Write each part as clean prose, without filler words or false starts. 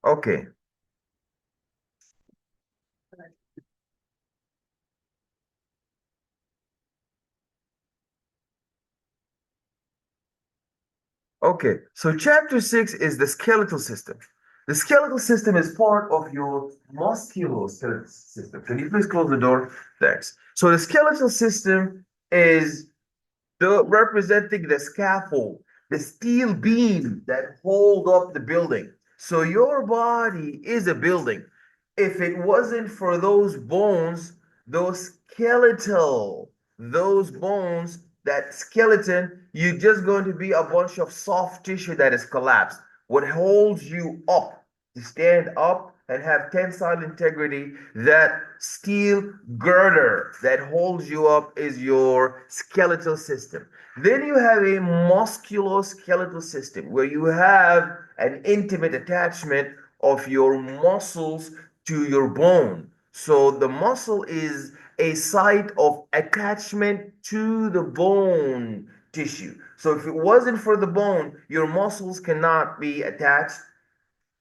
Okay. Okay, so chapter 6 is the skeletal system. The skeletal system is part of your musculoskeletal system. Can you please close the door? Thanks. So the skeletal system is representing the scaffold, the steel beam that hold up the building. So your body is a building. If it wasn't for those bones, those skeletal, those bones, that skeleton, you're just going to be a bunch of soft tissue that is collapsed. What holds you up to stand up and have tensile integrity, that steel girder that holds you up is your skeletal system. Then you have a musculoskeletal system where you have an intimate attachment of your muscles to your bone. So the muscle is a site of attachment to the bone tissue. So if it wasn't for the bone, your muscles cannot be attached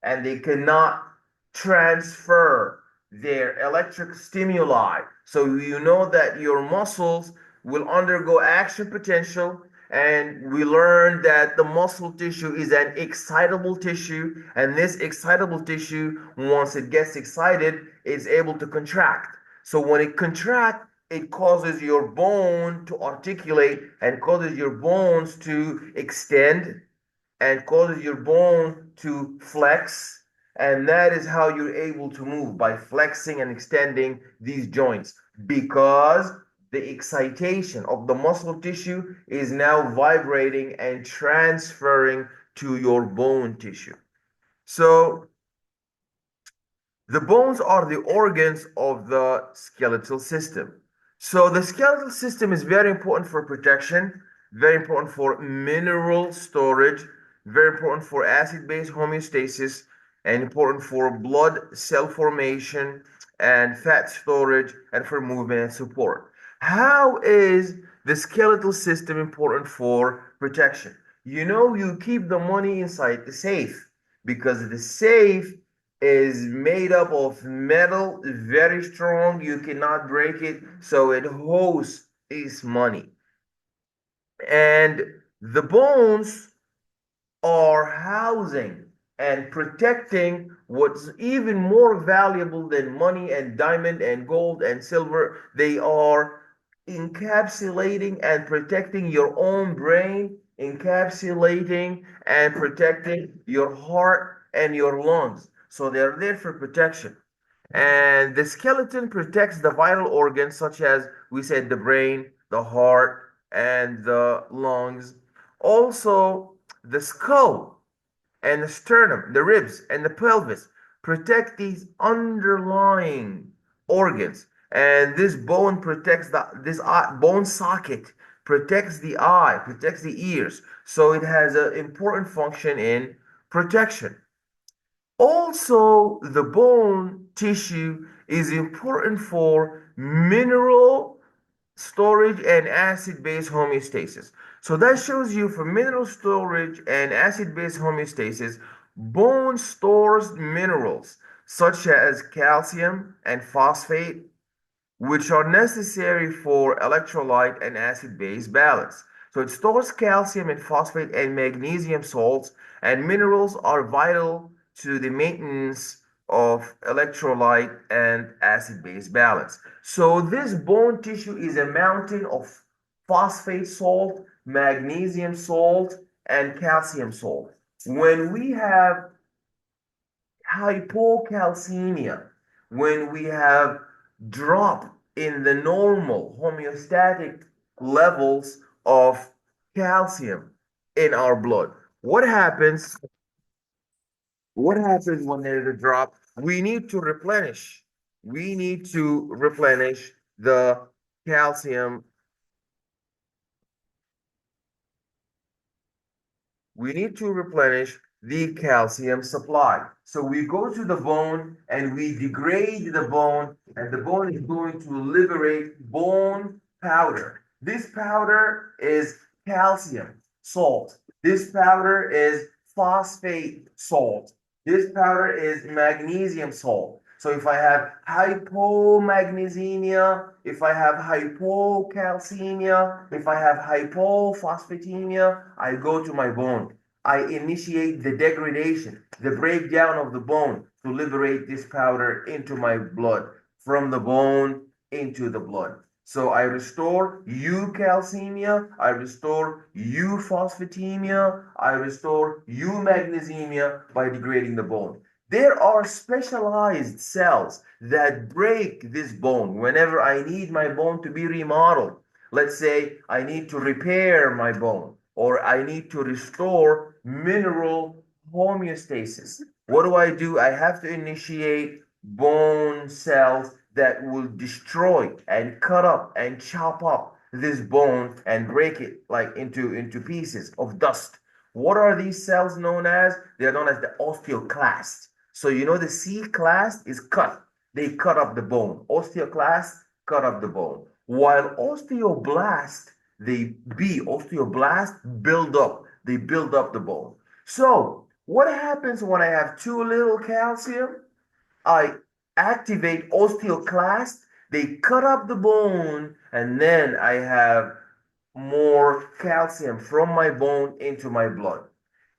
and they cannot transfer their electric stimuli. So you know that your muscles will undergo action potential, and we learned that the muscle tissue is an excitable tissue, and this excitable tissue, once it gets excited, is able to contract. So when it contracts, it causes your bone to articulate and causes your bones to extend and causes your bone to flex. And that is how you're able to move, by flexing and extending these joints, because the excitation of the muscle tissue is now vibrating and transferring to your bone tissue. So the bones are the organs of the skeletal system. So the skeletal system is very important for protection, very important for mineral storage, very important for acid-base homeostasis, and important for blood cell formation and fat storage, and for movement and support. How is the skeletal system important for protection? You know, you keep the money inside the safe, because the safe is made up of metal, very strong. You cannot break it, so it holds its money. And the bones are housing and protecting what's even more valuable than money and diamond and gold and silver. They are encapsulating and protecting your own brain, encapsulating and protecting your heart and your lungs. So they're there for protection. And the skeleton protects the vital organs, such as we said, the brain, the heart, and the lungs. Also, the skull and the sternum, the ribs, and the pelvis protect these underlying organs. And this bone protects this bone socket protects the eye, protects the ears. So it has an important function in protection. Also, the bone tissue is important for mineral storage and acid-base homeostasis. So that shows you, for mineral storage and acid-base homeostasis, bone stores minerals such as calcium and phosphate, which are necessary for electrolyte and acid-base balance. So it stores calcium and phosphate and magnesium salts, and minerals are vital to the maintenance of electrolyte and acid-base balance. So this bone tissue is a mountain of phosphate salt, magnesium salt, and calcium salt. When we have hypocalcemia, when we have drop in the normal homeostatic levels of calcium in our blood, what happens? What happens when there's a drop? We need to replenish. We need to replenish the calcium. We need to replenish the calcium supply. So we go to the bone and we degrade the bone, and the bone is going to liberate bone powder. This powder is calcium salt. This powder is phosphate salt. This powder is magnesium salt. So if I have hypomagnesemia, if I have hypocalcemia, if I have hypophosphatemia, I go to my bone. I initiate the degradation, the breakdown of the bone to liberate this powder into my blood, from the bone into the blood. So I restore eucalcemia, I restore euphosphatemia, I restore eumagnesemia by degrading the bone. There are specialized cells that break this bone whenever I need my bone to be remodeled. Let's say I need to repair my bone or I need to restore mineral homeostasis. What do? I have to initiate bone cells that will destroy and cut up and chop up this bone and break it like into pieces of dust. What are these cells known as? They are known as the osteoclast. So you know the C class is cut. They cut up the bone. Osteoclast cut up the bone. While osteoblast, osteoblast build up. They build up the bone. So what happens when I have too little calcium? I activate osteoclast, they cut up the bone, and then I have more calcium from my bone into my blood.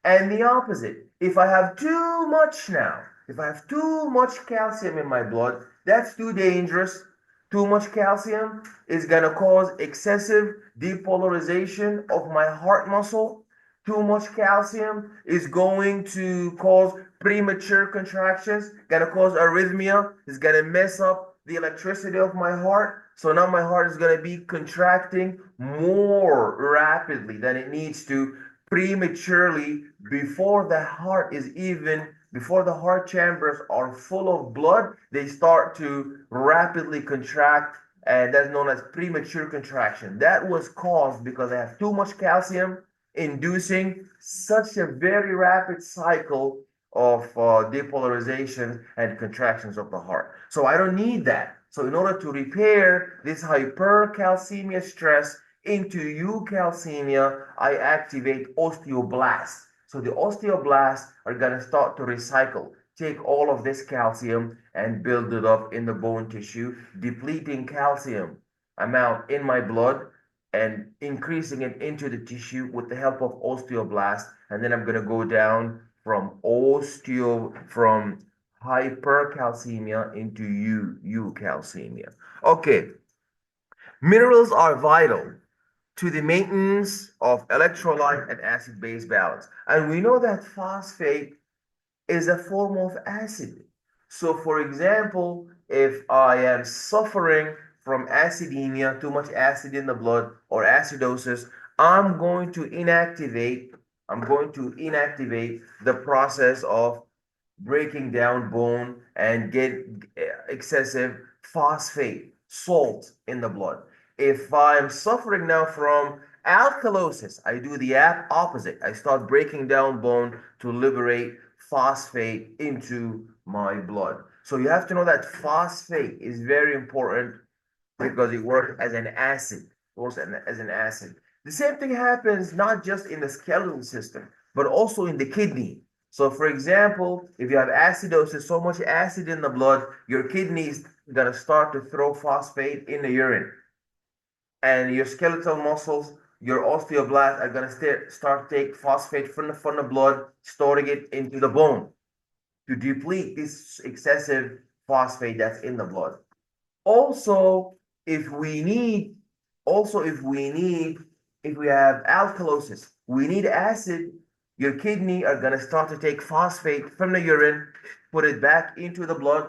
And the opposite, if I have too much now, if I have too much calcium in my blood, that's too dangerous. Too much calcium is going to cause excessive depolarization of my heart muscle. Too much calcium is going to cause premature contractions, going to cause arrhythmia, is going to mess up the electricity of my heart. So now my heart is going to be contracting more rapidly than it needs to prematurely before the heart chambers are full of blood, they start to rapidly contract, and that's known as premature contraction. That was caused because I have too much calcium, inducing such a very rapid cycle of depolarization and contractions of the heart. So I don't need that. So in order to repair this hypercalcemia stress into eucalcemia, I activate osteoblasts. So the osteoblasts are going to start to recycle, take all of this calcium and build it up in the bone tissue, depleting calcium amount in my blood and increasing it into the tissue with the help of osteoblasts. And then I'm going to go down from hypercalcemia into eucalcemia. Okay, minerals are vital to the maintenance of electrolyte and acid-base balance. And we know that phosphate is a form of acid. So, for example, if I am suffering from acidemia, too much acid in the blood, or acidosis, I'm going to inactivate, I'm going to inactivate the process of breaking down bone and get excessive phosphate, salt in the blood. If I'm suffering now from alkalosis, I do the opposite. I start breaking down bone to liberate phosphate into my blood. So you have to know that phosphate is very important because it works as an acid. It works as an acid. The same thing happens not just in the skeletal system, but also in the kidney. So, for example, if you have acidosis, so much acid in the blood, your kidney is going to start to throw phosphate in the urine. And your skeletal muscles, your osteoblasts are going to start to take phosphate from the blood, storing it into the bone to deplete this excessive phosphate that's in the blood. Also, if we need, if we have alkalosis, we need acid, your kidney are going to start to take phosphate from the urine, put it back into the blood,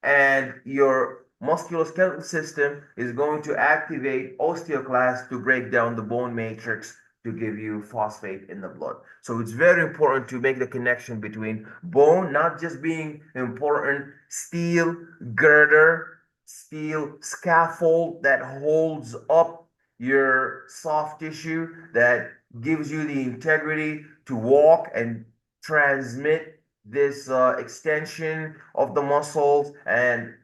and your musculoskeletal system is going to activate osteoclasts to break down the bone matrix to give you phosphate in the blood. So it's very important to make the connection between bone not just being important, steel girder, steel scaffold that holds up your soft tissue, that gives you the integrity to walk and transmit this extension of the muscles and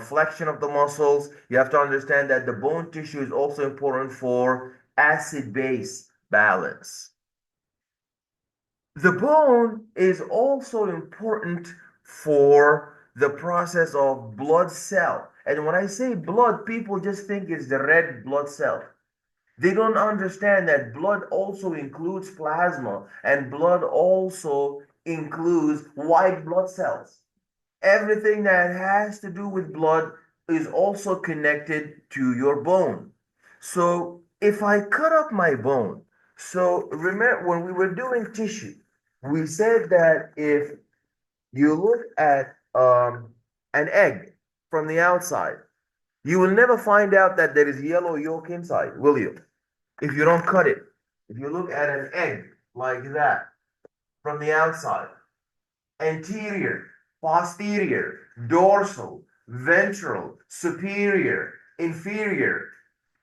flexion of the muscles. You have to understand that the bone tissue is also important for acid base balance. The bone is also important for the process of blood cell. And when I say blood, people just think it's the red blood cell. They don't understand that blood also includes plasma and blood also includes white blood cells. Everything that has to do with blood is also connected to your bone. So if I cut up my bone, so remember when we were doing tissue, we said that if you look at an egg from the outside, you will never find out that there is yellow yolk inside, will you? If you don't cut it. If you look at an egg like that from the outside, anterior, posterior, dorsal, ventral, superior, inferior,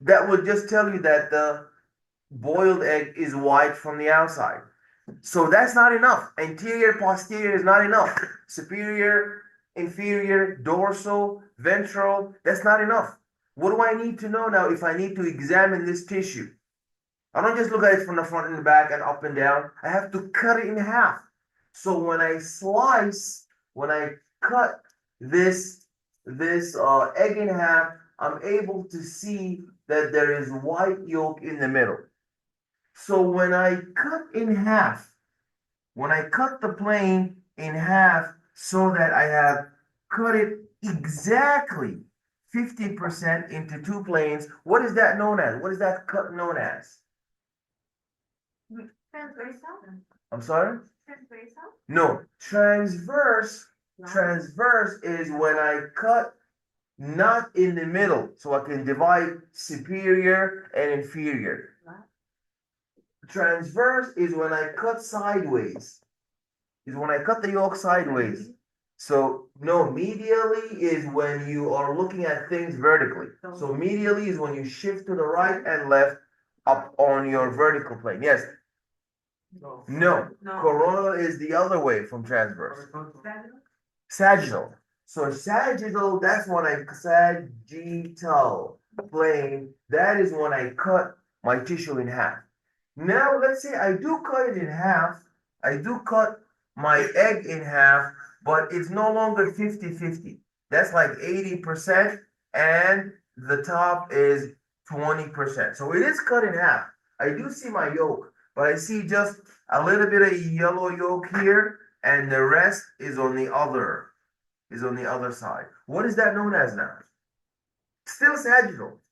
that would just tell you that the boiled egg is white from the outside. So that's not enough. Anterior, posterior is not enough. Superior, inferior, dorsal, ventral, that's not enough. What do I need to know now if I need to examine this tissue? I don't just look at it from the front and the back and up and down. I have to cut it in half. So when I slice, when I cut this egg in half, I'm able to see that there is white yolk in the middle. So when I cut in half, when I cut the plane in half so that I have cut it exactly 50% into two planes, what is that known as? What is that cut known as? Transversal? I'm sorry? Transversal? No, transverse is when I cut not in the middle, so I can divide superior and inferior. Transverse is when I cut sideways, is when I cut the yolk sideways. So no, medially is when you are looking at things vertically. So medially is when you shift to the right and left up on your vertical plane. Yes. No, coronal is the other way from transverse. Sagittal. So sagittal, that's when I sagittal plane. That is when I cut my tissue in half. Now let's say I do cut it in half. I do cut my egg in half, but it's no longer 50-50. That's like 80%, and the top is 20%. So it is cut in half. I do see my yolk, but I see just a little bit of yellow yolk here, and the rest is on the other side. What is that known as now? Still sagittal.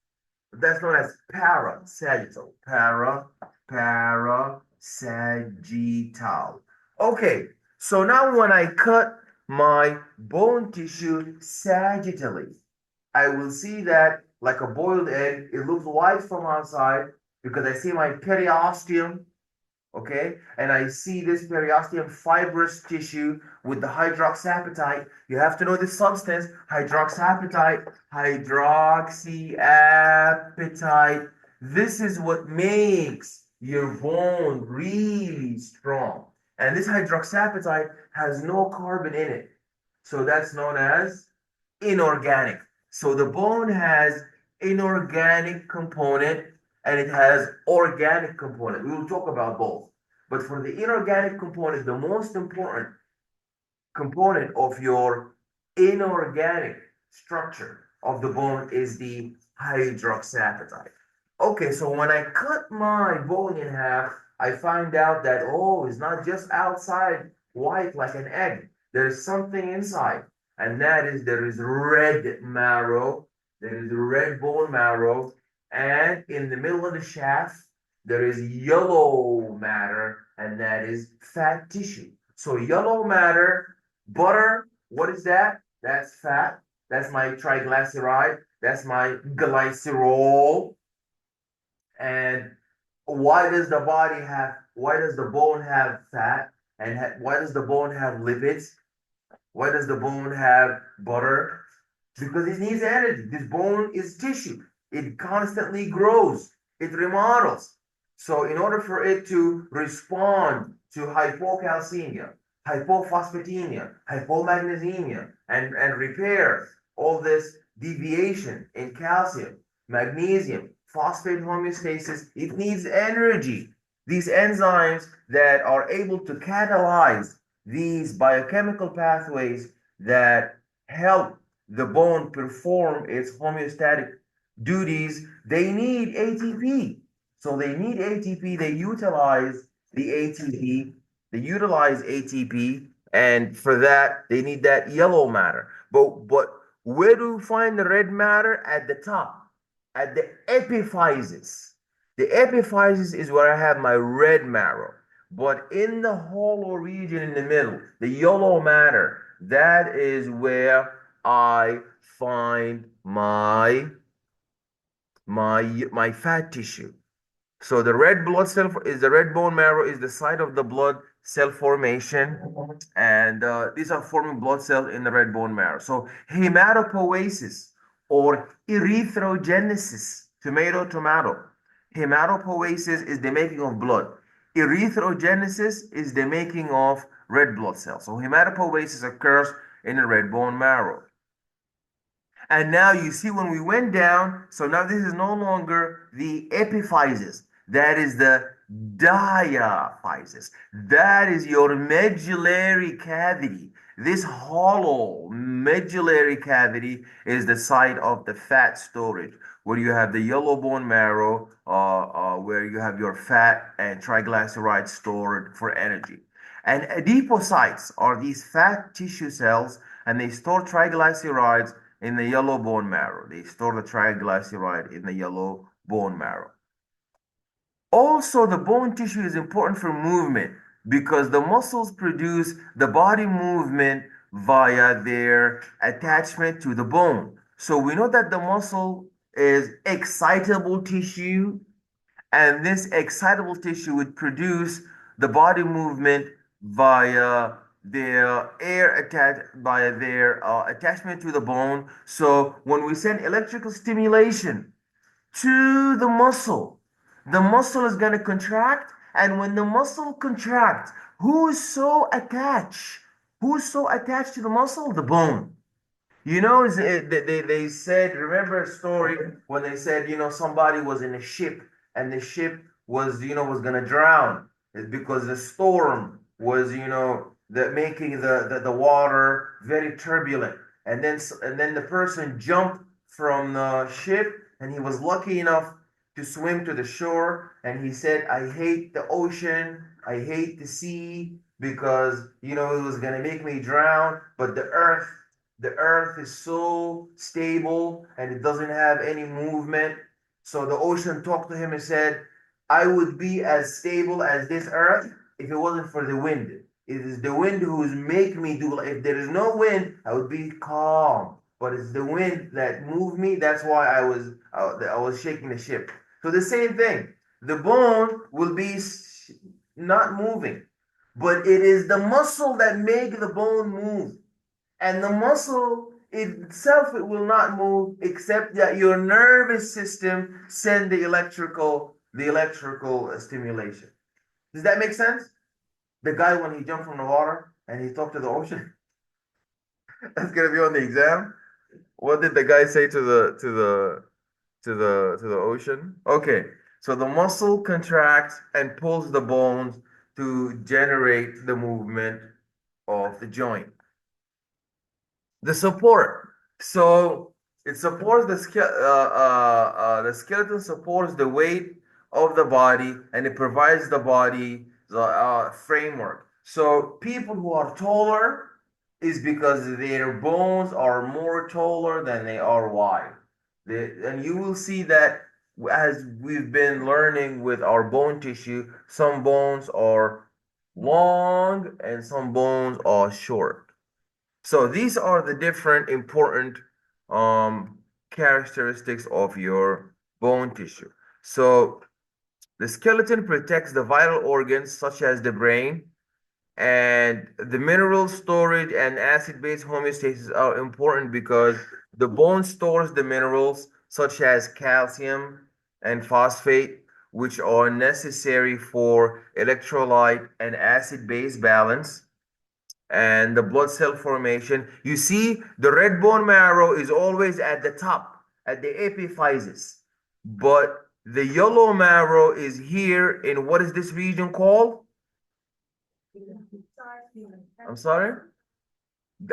That's known as parasagittal. Parasagittal. Okay, so now when I cut my bone tissue sagittally, I will see that like a boiled egg, it looks white from outside because I see my periosteum, okay? And I see this periosteum fibrous tissue with the hydroxyapatite. You have to know this substance, hydroxyapatite. This is what makes your bone really strong. And this hydroxyapatite has no carbon in it. So that's known as inorganic. So the bone has inorganic component and it has organic component. We will talk about both. But for the inorganic component, the most important component of your inorganic structure of the bone is the hydroxyapatite. Okay, so when I cut my bone in half, I find out that, oh, it's not just outside white like an egg. There's something inside, and that is there is red marrow, there is red bone marrow, and in the middle of the shaft, there is yellow matter, and that is fat tissue. So yellow matter, butter, what is that? That's fat. That's my triglyceride. That's my glycerol. And why does the bone have fat? And why does the bone have lipids? Why does the bone have butter? Because it needs energy. This bone is tissue. It constantly grows. It remodels. So in order for it to respond to hypocalcemia, hypophosphatemia, hypomagnesemia, and repair all this deviation in calcium, magnesium, phosphate homeostasis, it needs energy. These enzymes that are able to catalyze these biochemical pathways that help the bone perform its homeostatic duties, they need ATP. So they need ATP, they utilize the ATP, they utilize ATP, and for that, they need that yellow matter. But where do we find the red matter? At the top, at the epiphysis. The epiphysis is where I have my red marrow. But in the hollow region in the middle, the yellow matter, that is where I find my fat tissue. So the red blood cell is the red bone marrow is the site of the blood cell formation, and these are forming blood cells in the red bone marrow. So hematopoiesis or erythrogenesis, tomato, tomato. Hematopoiesis is the making of blood. Erythrogenesis is the making of red blood cells. So hematopoiesis occurs in the red bone marrow. And now you see when we went down, so now this is no longer the epiphysis. That is the diaphysis. That is your medullary cavity. This hollow medullary cavity is the site of the fat storage, where you have the yellow bone marrow, where you have your fat and triglycerides stored for energy. And adipocytes are these fat tissue cells, and they store triglycerides in the yellow bone marrow. They store the triglyceride in the yellow bone marrow. Also, the bone tissue is important for movement because the muscles produce the body movement via their attachment to the bone. So we know that the muscle is excitable tissue, and this excitable tissue would produce the body movement via their attachment to the bone. So when we send electrical stimulation to the muscle is going to contract, and when the muscle contracts, who's so attached to the muscle? The bone. You know, they said, remember a story when they said, somebody was in a ship, and the ship was going to drown because the storm was, making the water very turbulent. And then the person jumped from the ship, and he was lucky enough to swim to the shore. And he said, I hate the ocean. I hate the sea because, it was going to make me drown. But the earth is so stable and it doesn't have any movement. So the ocean talked to him and said, I would be as stable as this earth if it wasn't for the wind. It is the wind who's make me do. If there is no wind, I would be calm. But it's the wind that moved me. That's why I was shaking the ship. So the same thing. The bone will be not moving, but it is the muscle that make the bone move. And the muscle itself, it will not move except that your nervous system send the electrical stimulation. Does that make sense? The guy when he jumped from the water and he talked to the ocean. That's gonna be on the exam. What did the guy say to the ocean? Okay, so the muscle contracts and pulls the bones to generate the movement of the joint. The support. So it supports the skeleton supports the weight of the body, and it provides the body the framework. So people who are taller is because their bones are more taller than they are wide. And you will see that as we've been learning with our bone tissue, some bones are long and some bones are short. So these are the different important um, characteristics of your bone tissue. So the skeleton protects the vital organs such as the brain, and the mineral storage and acid-base homeostasis are important because the bone stores the minerals such as calcium and phosphate, which are necessary for electrolyte and acid-base balance and the blood cell formation. You see, the red bone marrow is always at the top, at the epiphysis. But The yellow marrow is here in what is this region called? I'm sorry?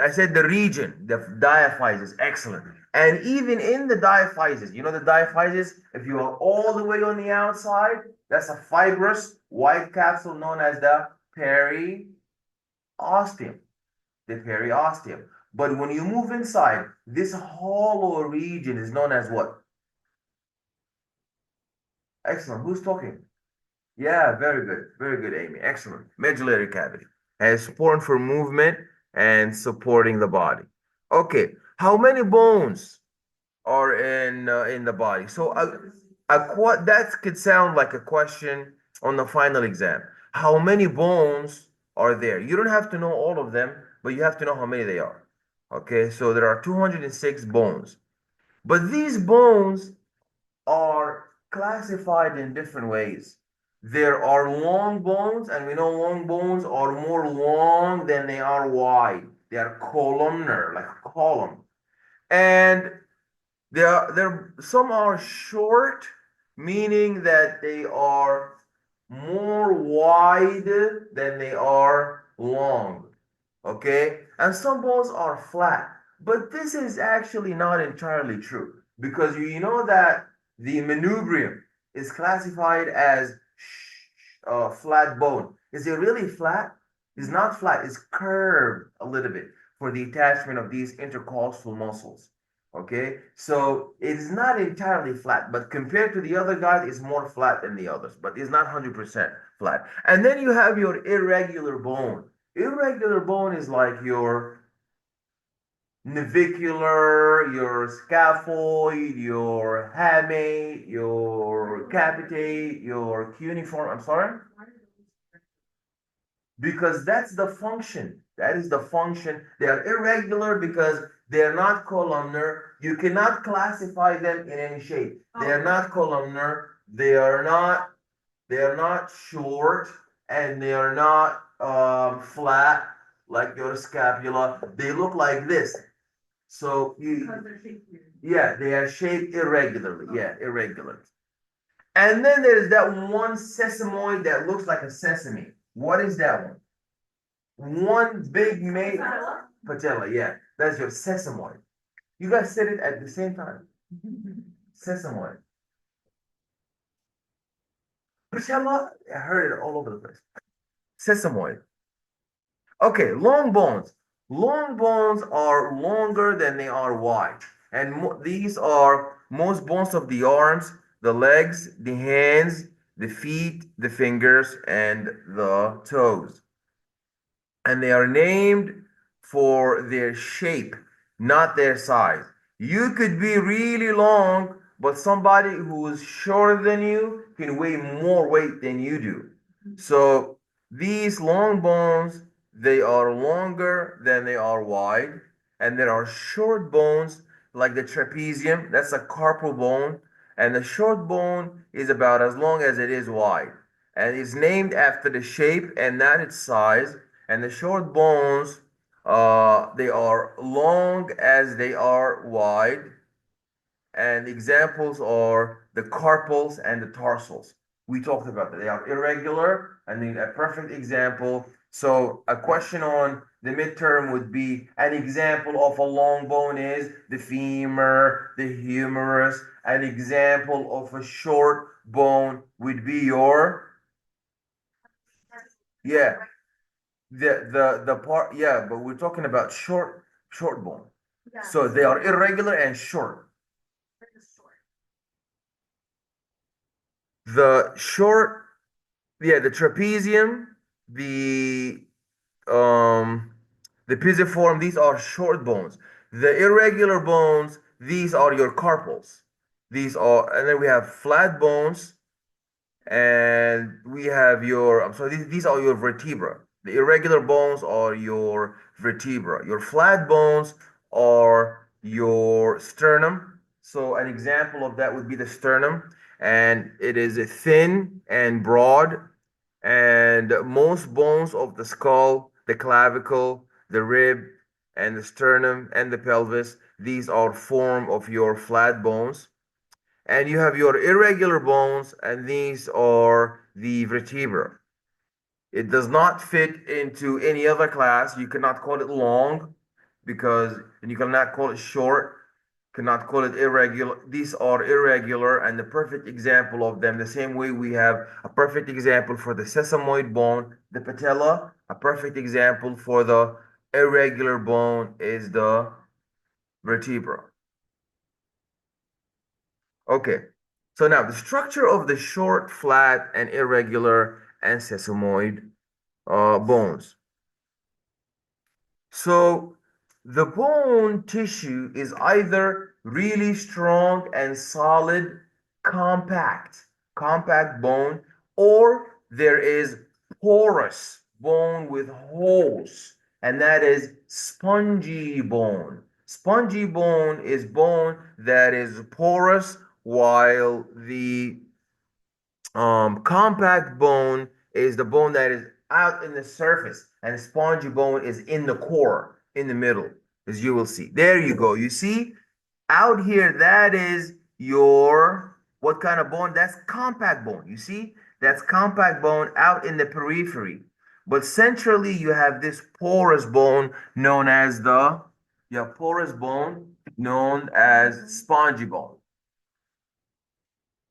I said the region, the diaphysis. Excellent. And even in the diaphysis, you know the diaphysis, if you are all the way on the outside, that's a fibrous white capsule known as the periosteum. The periosteum. But when you move inside, this hollow region is known as what? Excellent. Who's talking? Yeah, very good. Very good, Amy. Excellent. Medullary cavity has support for movement and supporting the body. Okay, how many bones are in the body? So that could sound like a question on the final exam. How many bones are there? You don't have to know all of them, but you have to know how many they are. Okay, so there are 206 bones. But these bones are classified in different ways. There are long bones, and we know long bones are more long than they are wide. They are columnar, like a column. And some are short, meaning that they are more wide than they are long. Okay? And some bones are flat. But this is actually not entirely true because you know that the manubrium is classified as flat bone. Is it really flat? It's not flat, it's curved a little bit for the attachment of these intercostal muscles. Okay, so it is not entirely flat, but compared to the other guys, it's more flat than the others, but it's not 100% flat. And then you have your irregular bone. Irregular bone is like your navicular, your scaphoid, your hamate, your capitate, your cuneiform. I'm sorry? Because that's the function. That is the function. They are irregular because they're not columnar. You cannot classify them in any shape. They are not columnar. They are not short, and they are not flat like your scapula. They look like this. So yeah, they are shaped irregularly. Yeah, irregular. And then there's that one sesamoid that looks like a sesame. What is that one? One big mate patella, yeah. That's your sesamoid. You guys said it at the same time. Sesamoid. Patella, I heard it all over the place. Sesamoid. Okay, long bones. Long bones are longer than they are wide. And these are most bones of the arms, the legs, the hands, the feet, the fingers, and the toes. And they are named for their shape, not their size. You could be really long, but somebody who is shorter than you can weigh more weight than you do. So these long bones, they are longer than they are wide, and there are short bones like the trapezium, that's a carpal bone, and the short bone is about as long as it is wide, and is named after the shape and not its size. And the short bones, they are long as they are wide. And examples are the carpals and the tarsals. We talked about that. They are irregular. I mean, a perfect example. So a question on the midterm would be an example of a long bone is the femur, the humerus. An example of a short bone would be your, yeah, the part, yeah, but we're talking about short bone. So they are irregular and short. The short, yeah, the trapezium, the um the pisiform, these are short bones. The irregular bones, these are your carpals. These are, and then we have flat bones, and we have your, I'm sorry, these are your vertebra. The irregular bones are your vertebra. Your flat bones are your sternum. So an example of that would be the sternum, and it is thin and broad. And most bones of the skull, the clavicle, the rib, and the sternum and the pelvis, these are form of your flat bones. and you have your irregular bones, and these are the vertebra. It does not fit into any other class. You cannot call it long because, and you cannot call it short, cannot call it irregular. These are irregular, and the perfect example of them, the same way we have a perfect example for the sesamoid bone, the patella, a perfect example for the irregular bone is the vertebra. Okay, so now the structure of the short, flat, and irregular and sesamoid bones. So the bone tissue is either really strong and solid, compact bone, or there is porous bone with holes, and that is spongy bone. Spongy bone is bone that is porous, while the compact bone is the bone that is out in the surface, and spongy bone is in the core, in the middle, as you will see. There you go. You see, out here, that is your what kind of bone? That's compact bone. You see, that's compact bone out in the periphery. But centrally, you have this porous bone known as the you have porous bone known as spongy bone.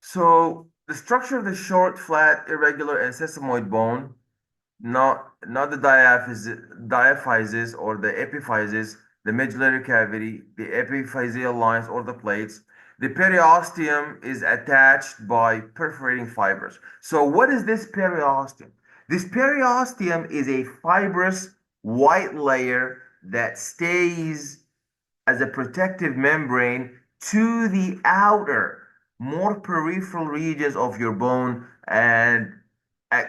So the structure of the short, flat, irregular, and sesamoid bone, not the diaphysis or the epiphysis, the medullary cavity, the epiphyseal lines or the plates. The periosteum is attached by perforating fibers. So what is this periosteum? This periosteum is a fibrous white layer that stays as a protective membrane to the outer, more peripheral regions of your bone, and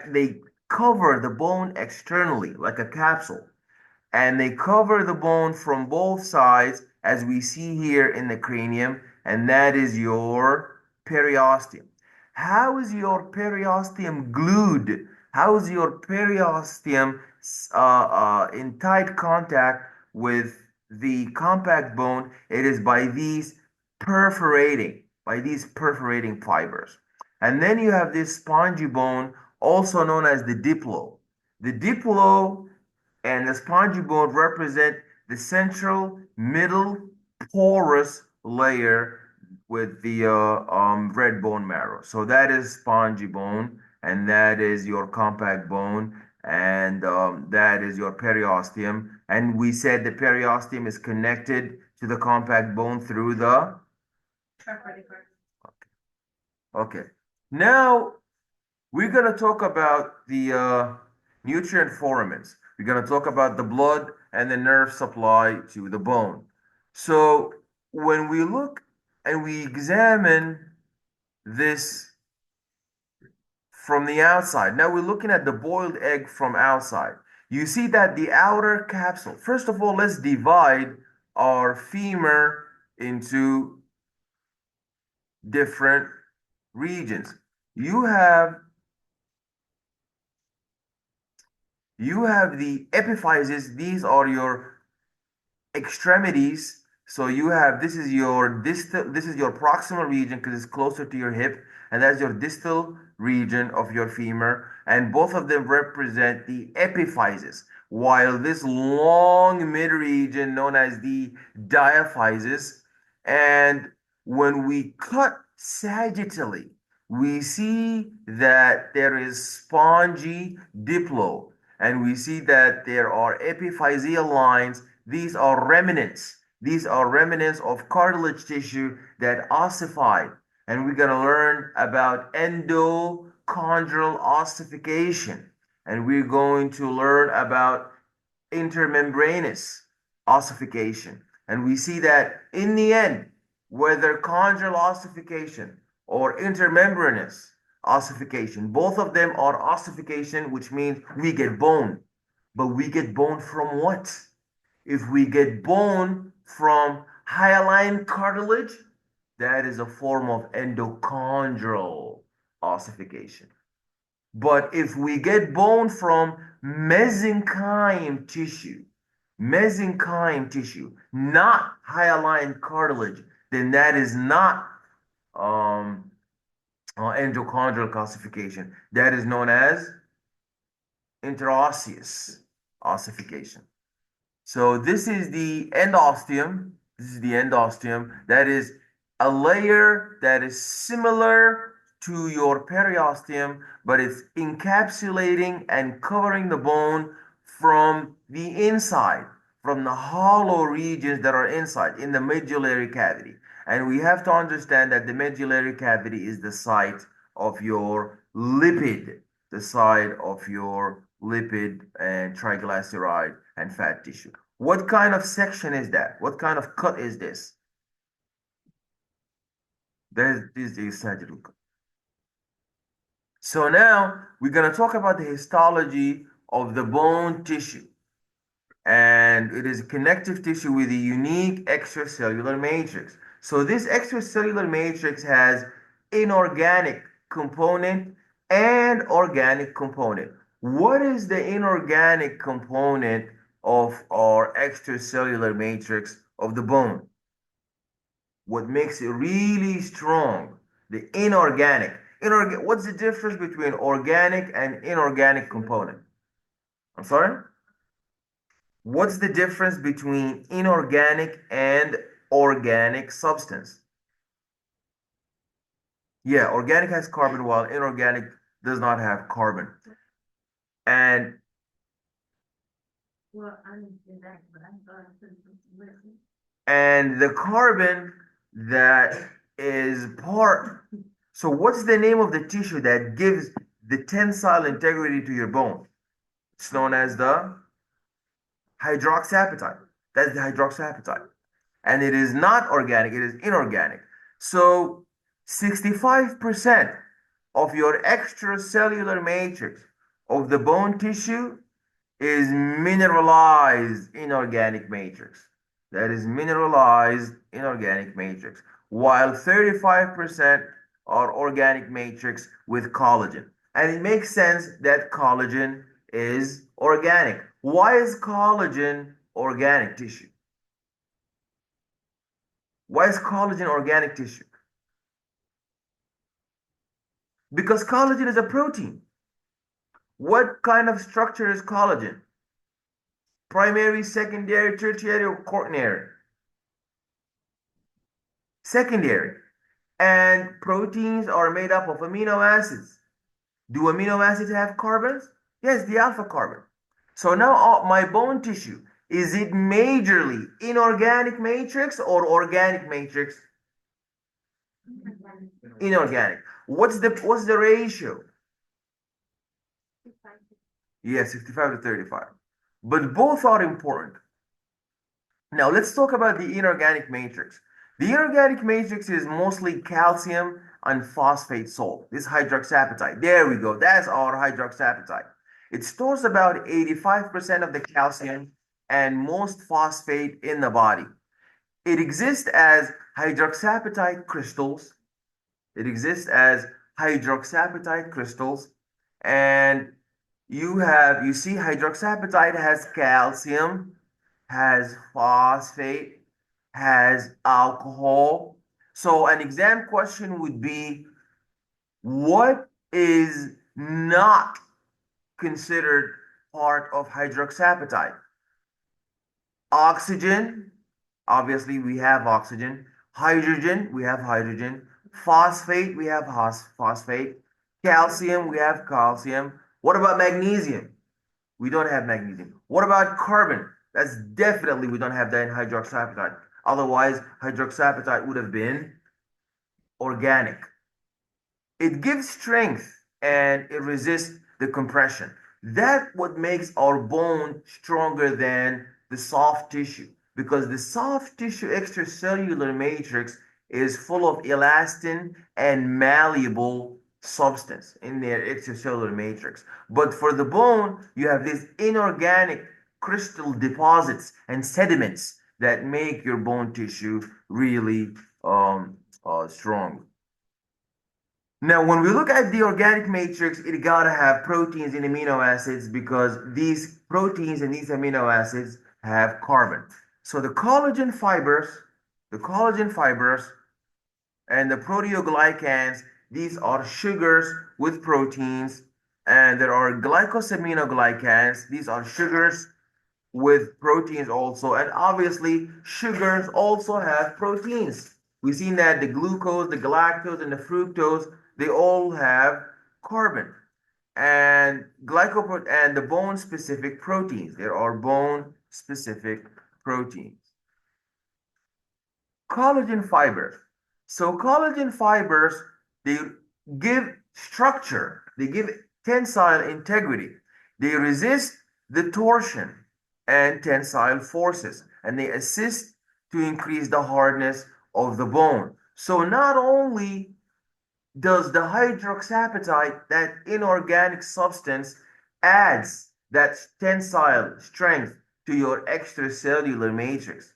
they cover the bone externally like a capsule, and they cover the bone from both sides, as we see here in the cranium, and that is your periosteum. How is your periosteum glued? How is your periosteum in tight contact with the compact bone? It is by these perforating fibers. And then you have this spongy bone, also known as the diplo. The diplo and the spongy bone represent the central middle porous layer with the red bone marrow. So that is spongy bone, and that is your compact bone, and that is your periosteum. And we said the periosteum is connected to the compact bone through the. Okay. Now we're going to talk about the nutrient foramens. We're going to talk about the blood and the nerve supply to the bone. So when we look and we examine this from the outside, now we're looking at the boiled egg from outside. You see that the outer capsule, first of all, let's divide our femur into different regions. You have You have the epiphyses. These are your extremities. So you have this is your distal, this is your proximal region because it's closer to your hip, and that's your distal region of your femur, and both of them represent the epiphyses. While this long mid region known as the diaphysis, and when we cut sagittally, we see that there is spongy diplo, and we see that there are epiphyseal lines. These are remnants. These are remnants of cartilage tissue that ossified. And we're going to learn about endochondral ossification. And we're going to learn about intermembranous ossification. And we see that in the end, whether chondral ossification or intermembranous ossification, both of them are ossification, which means we get bone. But we get bone from what? If we get bone from hyaline cartilage, that is a form of endochondral ossification. But if we get bone from mesenchyme tissue, not hyaline cartilage, then that is not um, endochondral calcification. That is known as interosseous ossification. So this is the endosteum. This is the endosteum. That is a layer that is similar to your periosteum, but it's encapsulating and covering the bone from the inside, from the hollow regions that are inside in the medullary cavity. And we have to understand that the medullary cavity is the site of your lipid, the site of your lipid and triglyceride and fat tissue. What kind of section is that? What kind of cut is this? That is the sagittal cut. So now we're going to talk about the histology of the bone tissue. And it is a connective tissue with a unique extracellular matrix. So this extracellular matrix has inorganic component and organic component. What is the inorganic component of our extracellular matrix of the bone? What makes it really strong? The inorganic. What's the difference between organic and inorganic component? I'm sorry? What's the difference between inorganic and organic substance? Yeah, organic has carbon while inorganic does not have carbon. And and the carbon that is part. So what's the name of the tissue that gives the tensile integrity to your bone? It's known as the hydroxyapatite. That's the hydroxyapatite. And it is not organic, it is inorganic. So 65% of your extracellular matrix of the bone tissue is mineralized inorganic matrix. That is mineralized inorganic matrix, while 35% are organic matrix with collagen. And it makes sense that collagen is organic. Why is collagen organic tissue? Why is collagen organic tissue? Because collagen is a protein. What kind of structure is collagen? Primary, secondary, tertiary, or quaternary? Secondary. And proteins are made up of amino acids. Do amino acids have carbons? Yes, the alpha carbon. So now my bone tissue, is it majorly inorganic matrix or organic matrix? Inorganic. What's the ratio? Yes, 65 to 35. But both are important. Now let's talk about the inorganic matrix. The inorganic matrix is mostly calcium and phosphate salt. This hydroxyapatite. There we go. That's our hydroxyapatite. It stores about 85% of the calcium and most phosphate in the body. It exists as hydroxyapatite crystals. It exists as hydroxyapatite crystals. And you see hydroxyapatite has calcium, has phosphate, has alcohol. So an exam question would be, what is not considered part of hydroxyapatite? Oxygen, obviously we have oxygen. Hydrogen, we have hydrogen. Phosphate, we have phosphate. Calcium, we have calcium. What about magnesium? We don't have magnesium. What about carbon? That's definitely we don't have that in hydroxyapatite. Otherwise, hydroxyapatite would have been organic. It gives strength and it resists the compression. That's what makes our bone stronger than the soft tissue because the soft tissue extracellular matrix is full of elastin and malleable substance in their extracellular matrix. But for the bone, you have these inorganic crystal deposits and sediments that make your bone tissue really strong. Now, when we look at the organic matrix, it gotta have proteins and amino acids because these proteins and these amino acids have carbon. So the collagen fibers And the proteoglycans, these are sugars with proteins. And there are glycosaminoglycans, these are sugars with proteins also. And obviously, sugars also have proteins. We've seen that the glucose, the galactose, and the fructose, they all have carbon. And and the bone specific proteins. There are bone specific proteins. Collagen fibers. So collagen fibers, they give structure, they give tensile integrity. They resist the torsion and tensile forces, and they assist to increase the hardness of the bone. So not only does the hydroxyapatite, that inorganic substance, adds that tensile strength to your extracellular matrix,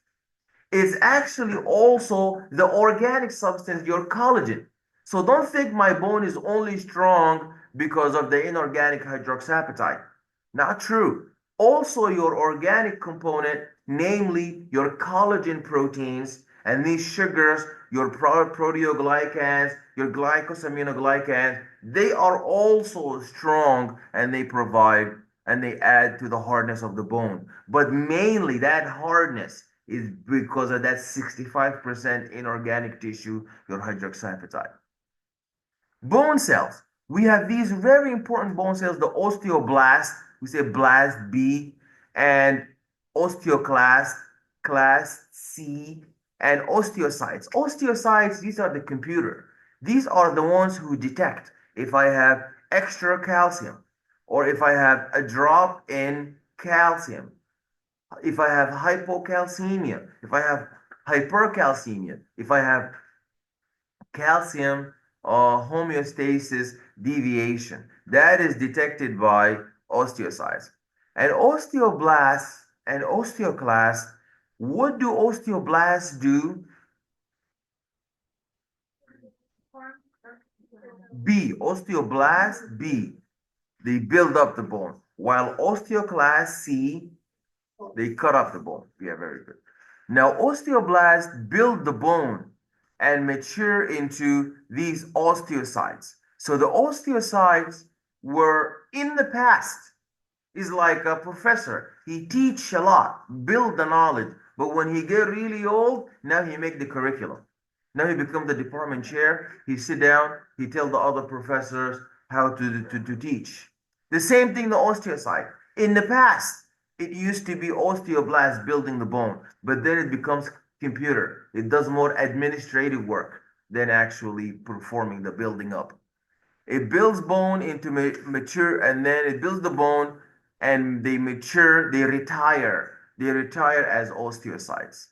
is actually also the organic substance, your collagen. So don't think my bone is only strong because of the inorganic hydroxyapatite. Not true. Also, your organic component, namely your collagen proteins and these sugars, your proteoglycans, your glycosaminoglycans, they are also strong and they provide and they add to the hardness of the bone. But mainly that hardness is because of that 65% inorganic tissue, your hydroxyapatite. Bone cells. We have these very important bone cells, the osteoblast, we say blast B, and osteoclast, class C, and osteocytes. Osteocytes, these are the computer. These are the ones who detect if I have extra calcium or if I have a drop in calcium, if I have hypocalcemia, if I have hypercalcemia, if I have calcium homeostasis deviation. That is detected by osteocytes. And osteoblasts and osteoclasts, what do osteoblasts do? B, osteoblast B, they build up the bone, while osteoclast C, they cut off the bone. Yeah, very good. Now, osteoblasts build the bone and mature into these osteocytes. So the osteocytes were in the past, is like a professor. He teach a lot, build the knowledge, but when he get really old, now he make the curriculum. Now he become the department chair. He sit down, he tell the other professors how to teach. The same thing the osteocyte. In the past, it used to be osteoblast building the bone, but then it becomes computer. It does more administrative work than actually performing the building up. It builds bone into mature, and then it builds the bone, and they mature, they retire. They retire as osteocytes.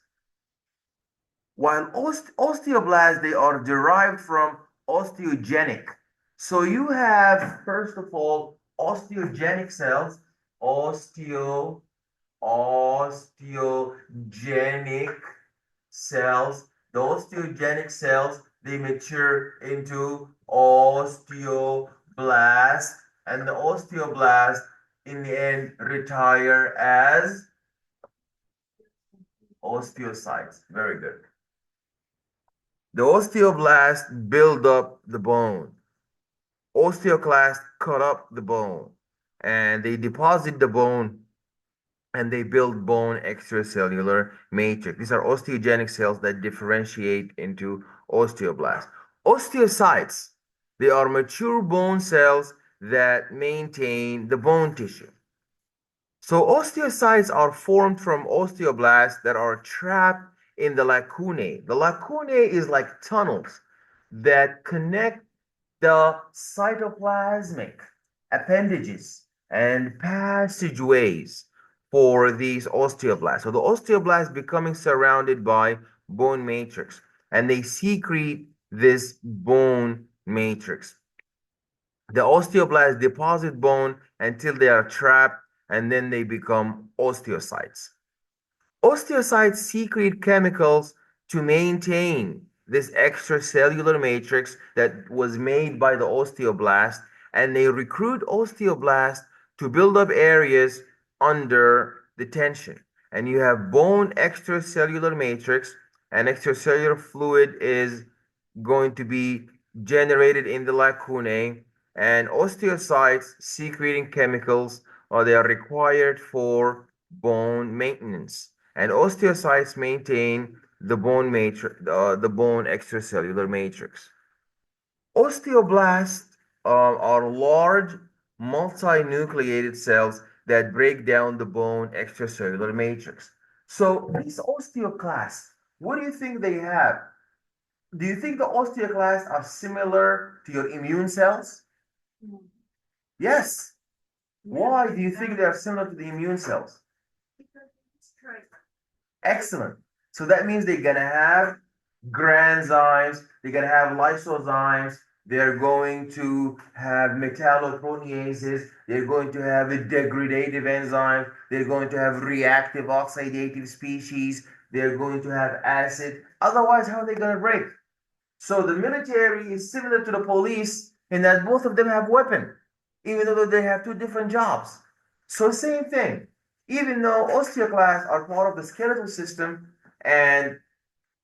While osteoblasts, they are derived from osteogenic. So you have, first of all, osteogenic cells, osteogenic cells. The osteogenic cells, they mature into osteoblast, and the osteoblast in the end retire as osteocytes. Very good. The osteoblast build up the bone. Osteoclast cut up the bone, and they deposit the bone and they build bone extracellular matrix. These are osteogenic cells that differentiate into osteoblasts. Osteocytes, they are mature bone cells that maintain the bone tissue. So osteocytes are formed from osteoblasts that are trapped in the lacunae. The lacunae is like tunnels that connect the cytoplasmic appendages and passageways for these osteoblasts. So the osteoblasts becoming surrounded by bone matrix, and they secrete this bone matrix. The osteoblasts deposit bone until they are trapped, and then they become osteocytes. Osteocytes secrete chemicals to maintain this extracellular matrix that was made by the osteoblast, and they recruit osteoblasts to build up areas under the tension. And you have bone extracellular matrix, and extracellular fluid is going to be generated in the lacunae, and osteocytes secreting chemicals they are required for bone maintenance. And osteocytes maintain the bone matrix, the bone extracellular matrix. Osteoblasts are large multinucleated cells that break down the bone extracellular matrix. So these osteoclasts, what do you think they have? Do you think the osteoclasts are similar to your immune cells? Yes. Why do you think they are similar to the immune cells? Excellent. So that means they're going to have granzymes, they're going to have lysozymes, they're going to have metalloproteases, they're going to have a degradative enzyme, they're going to have reactive oxidative species, they're going to have acid. Otherwise, how are they going to break? So the military is similar to the police in that both of them have weapon, even though they have two different jobs. So same thing. Even though osteoclasts are part of the skeletal system and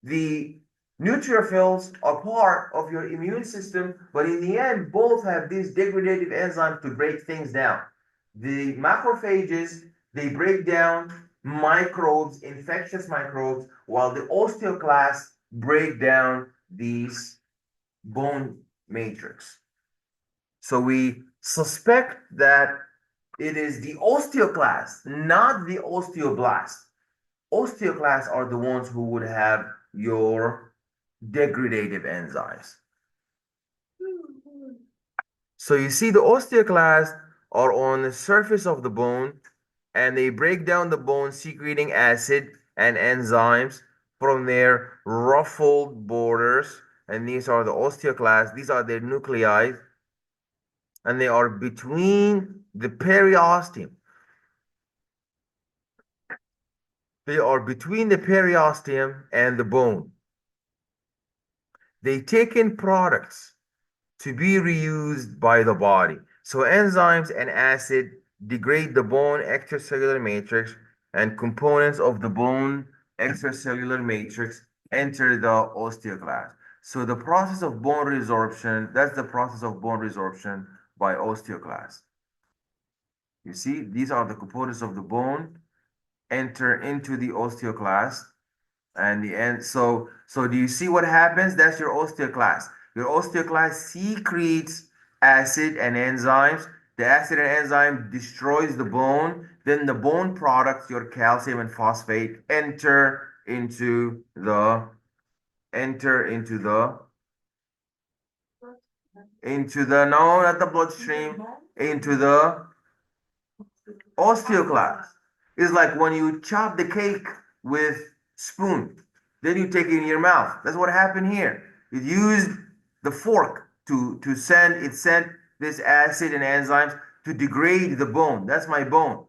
the neutrophils are part of your immune system, but in the end, both have these degradative enzymes to break things down. The macrophages, they break down microbes, infectious microbes, while the osteoclasts break down these bone matrix. So we suspect that it is the osteoclast, not the osteoblast. Osteoclasts are the ones who would have your degradative enzymes. So you see the osteoclasts are on the surface of the bone and they break down the bone secreting acid and enzymes from their ruffled borders. And these are the osteoclasts. These are their nuclei and they are between the periosteum. They are between the periosteum and the bone. They take in products to be reused by the body. So enzymes and acid degrade the bone extracellular matrix, and components of the bone extracellular matrix enter the osteoclast. So the process of bone resorption, that's the process of bone resorption by osteoclast. You see, these are the components of the bone enter into the osteoclast and the end. So do you see what happens? That's your osteoclast. Your osteoclast secretes acid and enzymes. The acid and enzyme destroys the bone. Then the bone products, your calcium and phosphate, enter into the no, not the bloodstream, into the osteoclast. Is like when you chop the cake with spoon, then you take it in your mouth. That's what happened here. It used the fork to sent this acid and enzymes to degrade the bone. That's my bone.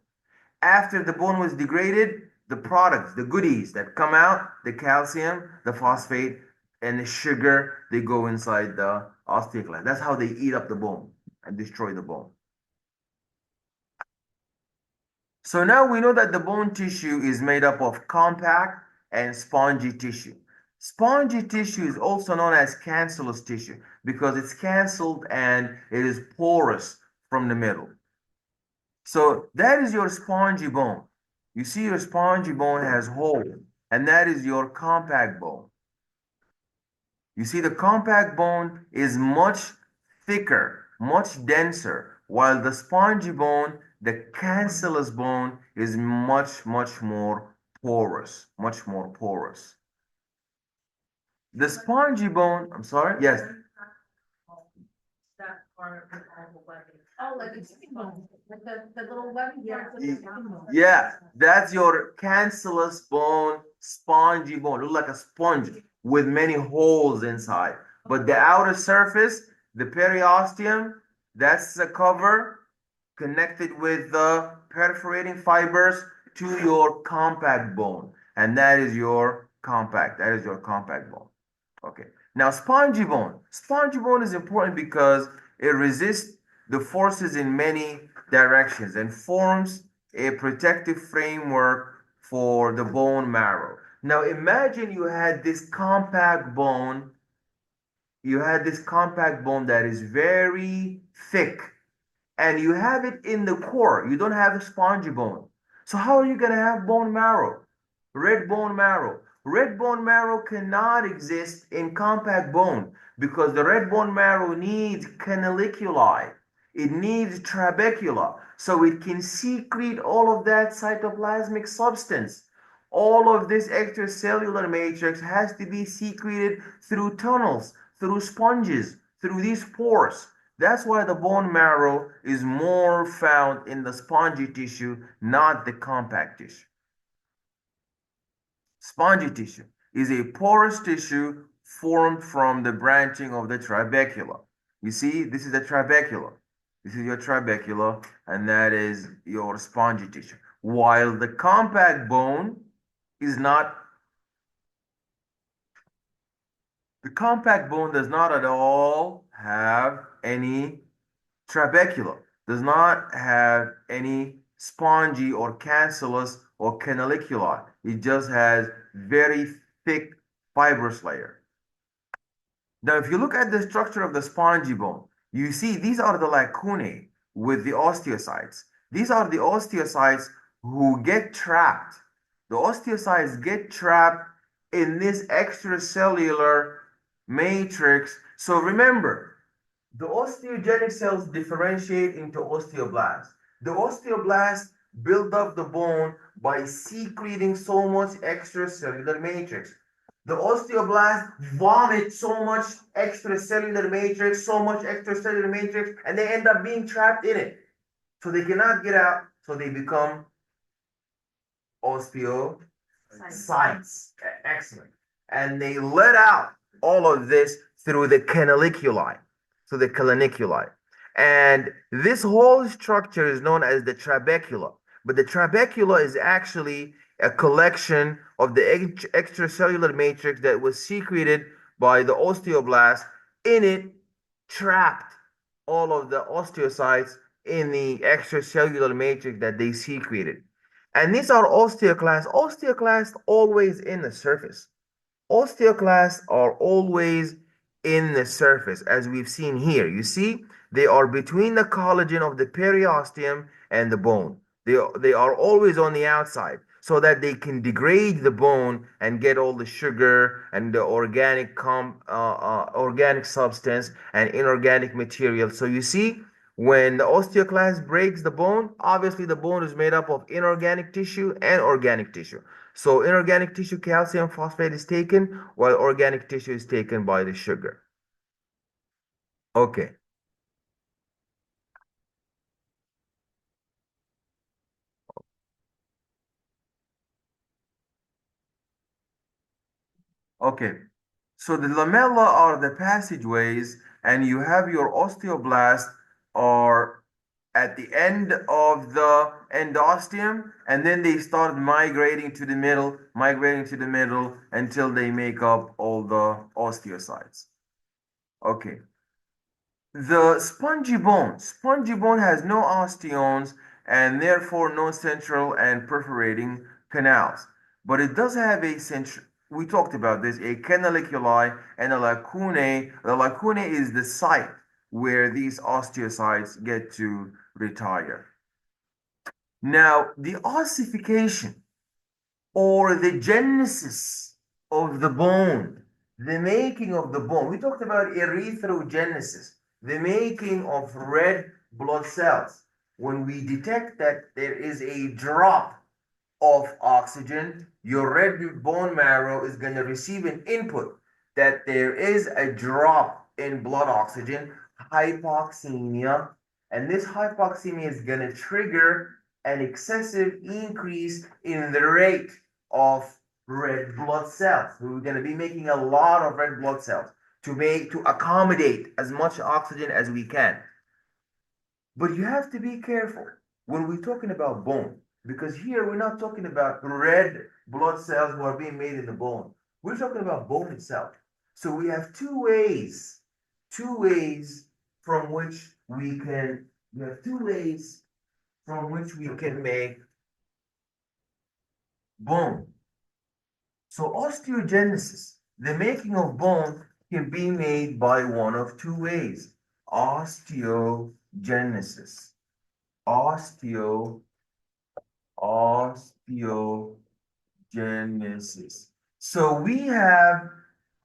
After the bone was degraded, the products, the goodies that come out, the calcium, the phosphate, and the sugar, they go inside the osteoclast. That's how they eat up the bone and destroy the bone. So now we know that the bone tissue is made up of compact and spongy tissue. Spongy tissue is also known as cancellous tissue because it's cancelled and it is porous from the middle. So that is your spongy bone. You see your spongy bone has hole, and that is your compact bone. You see the compact bone is much thicker, much denser, while the spongy bone, the cancellous bone, is much, much more porous, much more porous. The spongy bone, I'm sorry, yes. Oh, like a chicken bone, like the little webbing parts of the chicken bone. Yeah, that's your cancellous bone, spongy bone. Look like a sponge with many holes inside. But the outer surface, the periosteum, that's the cover connected with the perforating fibers to your compact bone. And that is your compact bone. Okay. Now, spongy bone. Spongy bone is important because it resists the forces in many directions and forms a protective framework for the bone marrow. Now, imagine you had this compact bone You had this compact bone that is very thick, and you have it in the core. You don't have a spongy bone. So how are you going to have bone marrow? Red bone marrow. Red bone marrow cannot exist in compact bone because the red bone marrow needs canaliculi. It needs trabecula so it can secrete all of that cytoplasmic substance. All of this extracellular matrix has to be secreted through tunnels, through sponges, through these pores. That's why the bone marrow is more found in the spongy tissue, not the compact tissue. Spongy tissue is a porous tissue formed from the branching of the trabecula. You see, this is the trabecula. This is your trabecula, and that is your spongy tissue. While the compact bone is not, the compact bone does not at all have any trabecula, does not have any spongy or cancellous or canaliculi. It just has very thick fibrous layer. Now, if you look at the structure of the spongy bone, you see these are the lacunae with the osteocytes. These are the osteocytes who get trapped. The osteocytes get trapped in this extracellular matrix. So remember, the osteogenic cells differentiate into osteoblasts. The osteoblasts build up the bone by secreting so much extracellular matrix. The osteoblasts vomit so much extracellular matrix, and they end up being trapped in it. So they cannot get out, so they become osteocytes. Excellent. And they let out all of this through the canaliculi. So the canaliculi. And this whole structure is known as the trabecula. But the trabecula is actually a collection of the extracellular matrix that was secreted by the osteoblast. In it, trapped all of the osteocytes in the extracellular matrix that they secreted. And these are osteoclasts. Osteoclasts always in the surface. Osteoclasts are always in the surface, as we've seen here. You see, they are between the collagen of the periosteum and the bone. They are always on the outside so that they can degrade the bone and get all the sugar and the organic substance and inorganic material. So you see, when the osteoclast breaks the bone, obviously the bone is made up of inorganic tissue and organic tissue. So inorganic tissue calcium phosphate is taken, while organic tissue is taken by the sugar. Okay. Okay. So the lamella are the passageways, and you have your osteoblast are at the end of the endosteum, and then they start migrating to the middle until they make up all the osteocytes. Okay. The spongy bone has no osteons and therefore no central and perforating canals. But it does have a central, we talked about this, a canaliculi and a lacunae. The lacunae is the site where these osteocytes get to retire. Now, the ossification or the genesis of the bone, the making of the bone. We talked about erythrogenesis, the making of red blood cells. When we detect that there is a drop of oxygen, your red bone marrow is going to receive an input that there is a drop in blood oxygen, hypoxemia, and this hypoxemia is going to trigger an excessive increase in the rate of red blood cells. We're going to be making a lot of red blood cells to accommodate as much oxygen as we can. But you have to be careful when we're talking about bone, because here we're not talking about red blood cells who are being made in the bone. We're talking about bone itself. So we have two ways from which we can, we have two ways from which we can make bone. So osteogenesis, the making of bone, can be made by one of two ways: osteogenesis. Osteo, osteogenesis. So we have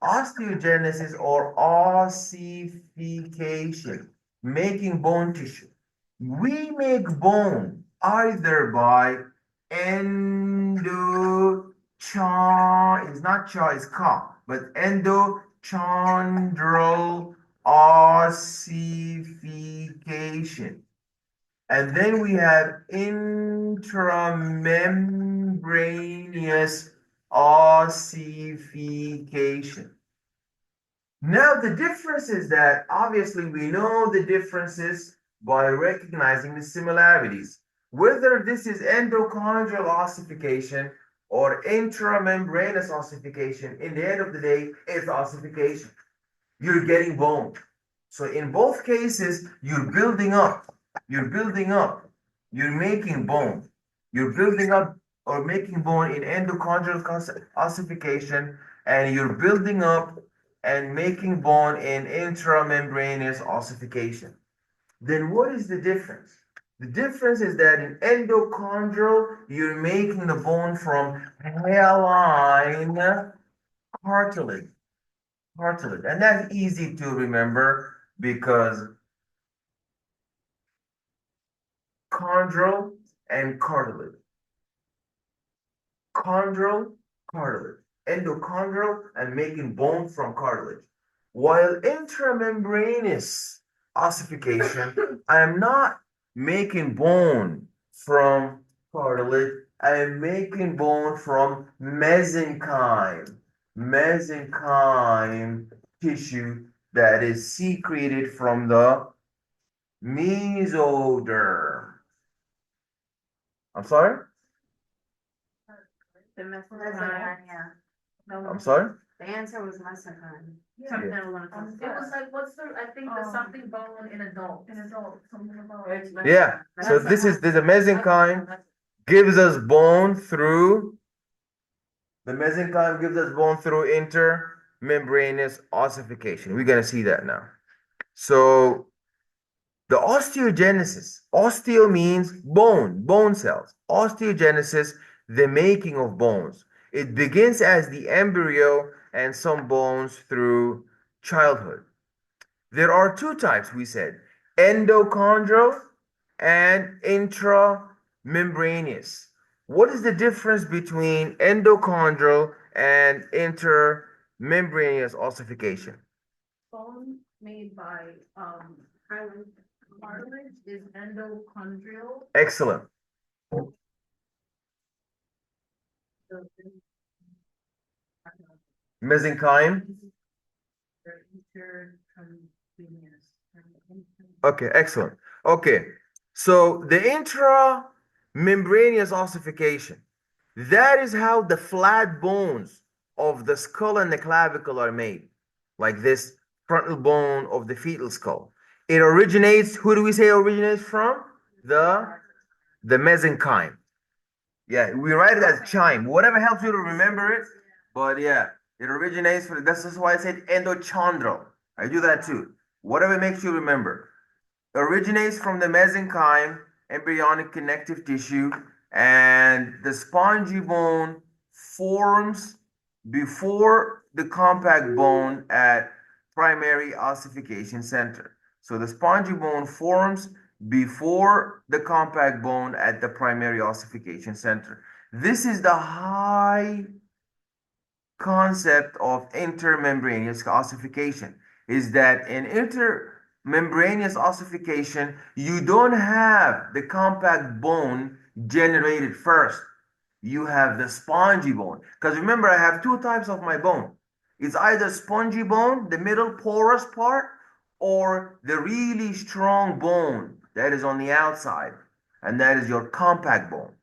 osteogenesis or ossification, making bone tissue. We make bone either by endo it's not cha, it's ka, but endochondral ossification. And then we have intramembranous ossification. Now, the difference is that obviously we know the differences by recognizing the similarities. Whether this is endochondral ossification or intramembranous ossification, in the end of the day, it's ossification. You're getting bone. So in both cases, you're building up, you're building up, you're making bone. You're building up or making bone in endochondral ossification, and you're building up and making bone in intramembranous ossification. Then what is the difference? The difference is that in endochondral, you're making the bone from hyaline cartilage. Cartilage. And that's easy to remember because chondral and cartilage. Chondral, cartilage. Endochondral and making bone from cartilage. While intramembranous ossification, I am not making bone from cartilage. I am making bone from mesenchyme. Mesenchyme tissue that is secreted from the mesoderm. I'm sorry? The mesoderm, yeah. I'm sorry? The answer was mesoderm. Yeah. Something I want to talk It was about. like, what's the, I think the something bone in adult. Something about. Yeah. So this is the mesenchyme gives us bone through the mesenchyme gives us bone through intermembranous ossification. We're gonna see that now. So the osteogenesis, osteo means bone, bone cells. Osteogenesis, the making of bones. It begins as the embryo and some bones through childhood. There are two types, we said, endochondral and intramembranous. What is the difference between endochondral and intermembranous ossification? Bone made by, hyaline cartilage is endochondrial. Excellent. Mesenchyme. Okay, excellent. Okay, so the intramembranous ossification, that is how the flat bones of the skull and the clavicle are made, like this frontal bone of the fetal skull. It originates, who do we say originates from? The mesenchyme. Yeah, we write it as chyme, whatever helps you to remember it. But yeah, it originates from, that's just why I said endochondral. I do that too. Whatever makes you remember. Originates from the mesenchyme, embryonic connective tissue, and the spongy bone forms before the compact bone at primary ossification center. So the spongy bone forms before the compact bone at the primary ossification center. This is the high concept of intermembranous ossification, is that in intermembranous ossification, you don't have the compact bone generated first. You have the spongy bone. Because remember, I have two types of my bone. It's either spongy bone, the middle porous part, or the really strong bone that is on the outside, and that is your compact bone.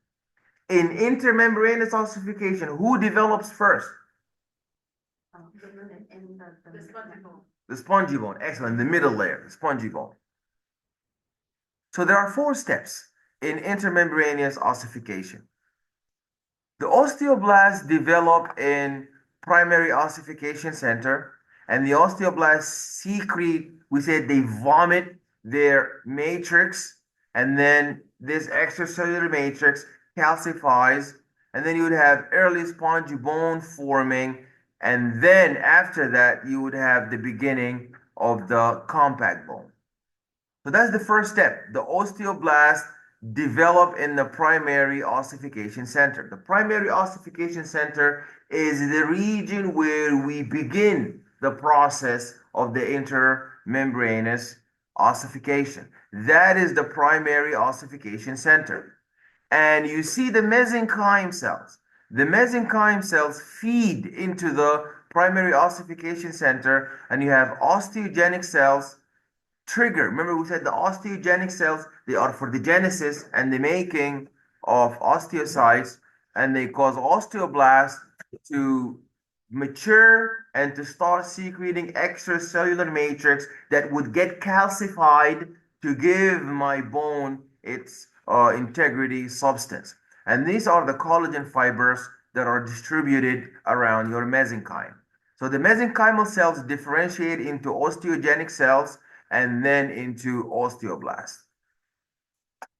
In intermembranous ossification, who develops first? The spongy bone. The spongy bone. Excellent. The middle layer, the spongy bone. So there are four steps in intermembranous ossification. The osteoblasts develop in primary ossification center, and the osteoblasts secrete, we said they vomit their matrix, and then this extracellular matrix calcifies, and then you would have early spongy bone forming, and then after that, you would have the beginning of the compact bone. So that's the first step. The osteoblast develop in the primary ossification center. The primary ossification center is the region where we begin the process of the intermembranous ossification. That is the primary ossification center. And you see the mesenchyme cells. The mesenchyme cells feed into the primary ossification center, and you have osteogenic cells trigger. Remember, we said the osteogenic cells, they are for the genesis and the making of osteocytes, and they cause osteoblasts to mature and to start secreting extracellular matrix that would get calcified to give my bone its integrity substance. And these are the collagen fibers that are distributed around your mesenchyme. So the mesenchymal cells differentiate into osteogenic cells and then into osteoblast.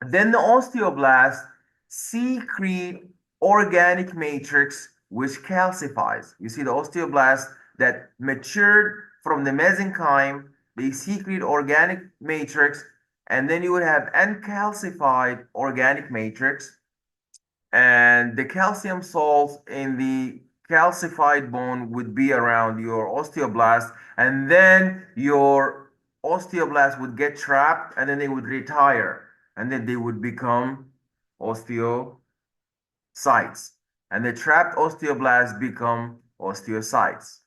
Then the osteoblast secrete organic matrix which calcifies. You see the osteoblast that matured from the mesenchyme, they secrete organic matrix, and then you would have uncalcified organic matrix, and the calcium salts in the calcified bone would be around your osteoblast, and then your osteoblast would get trapped, and then they would retire, and then they would become osteocytes, and the trapped osteoblasts become osteocytes.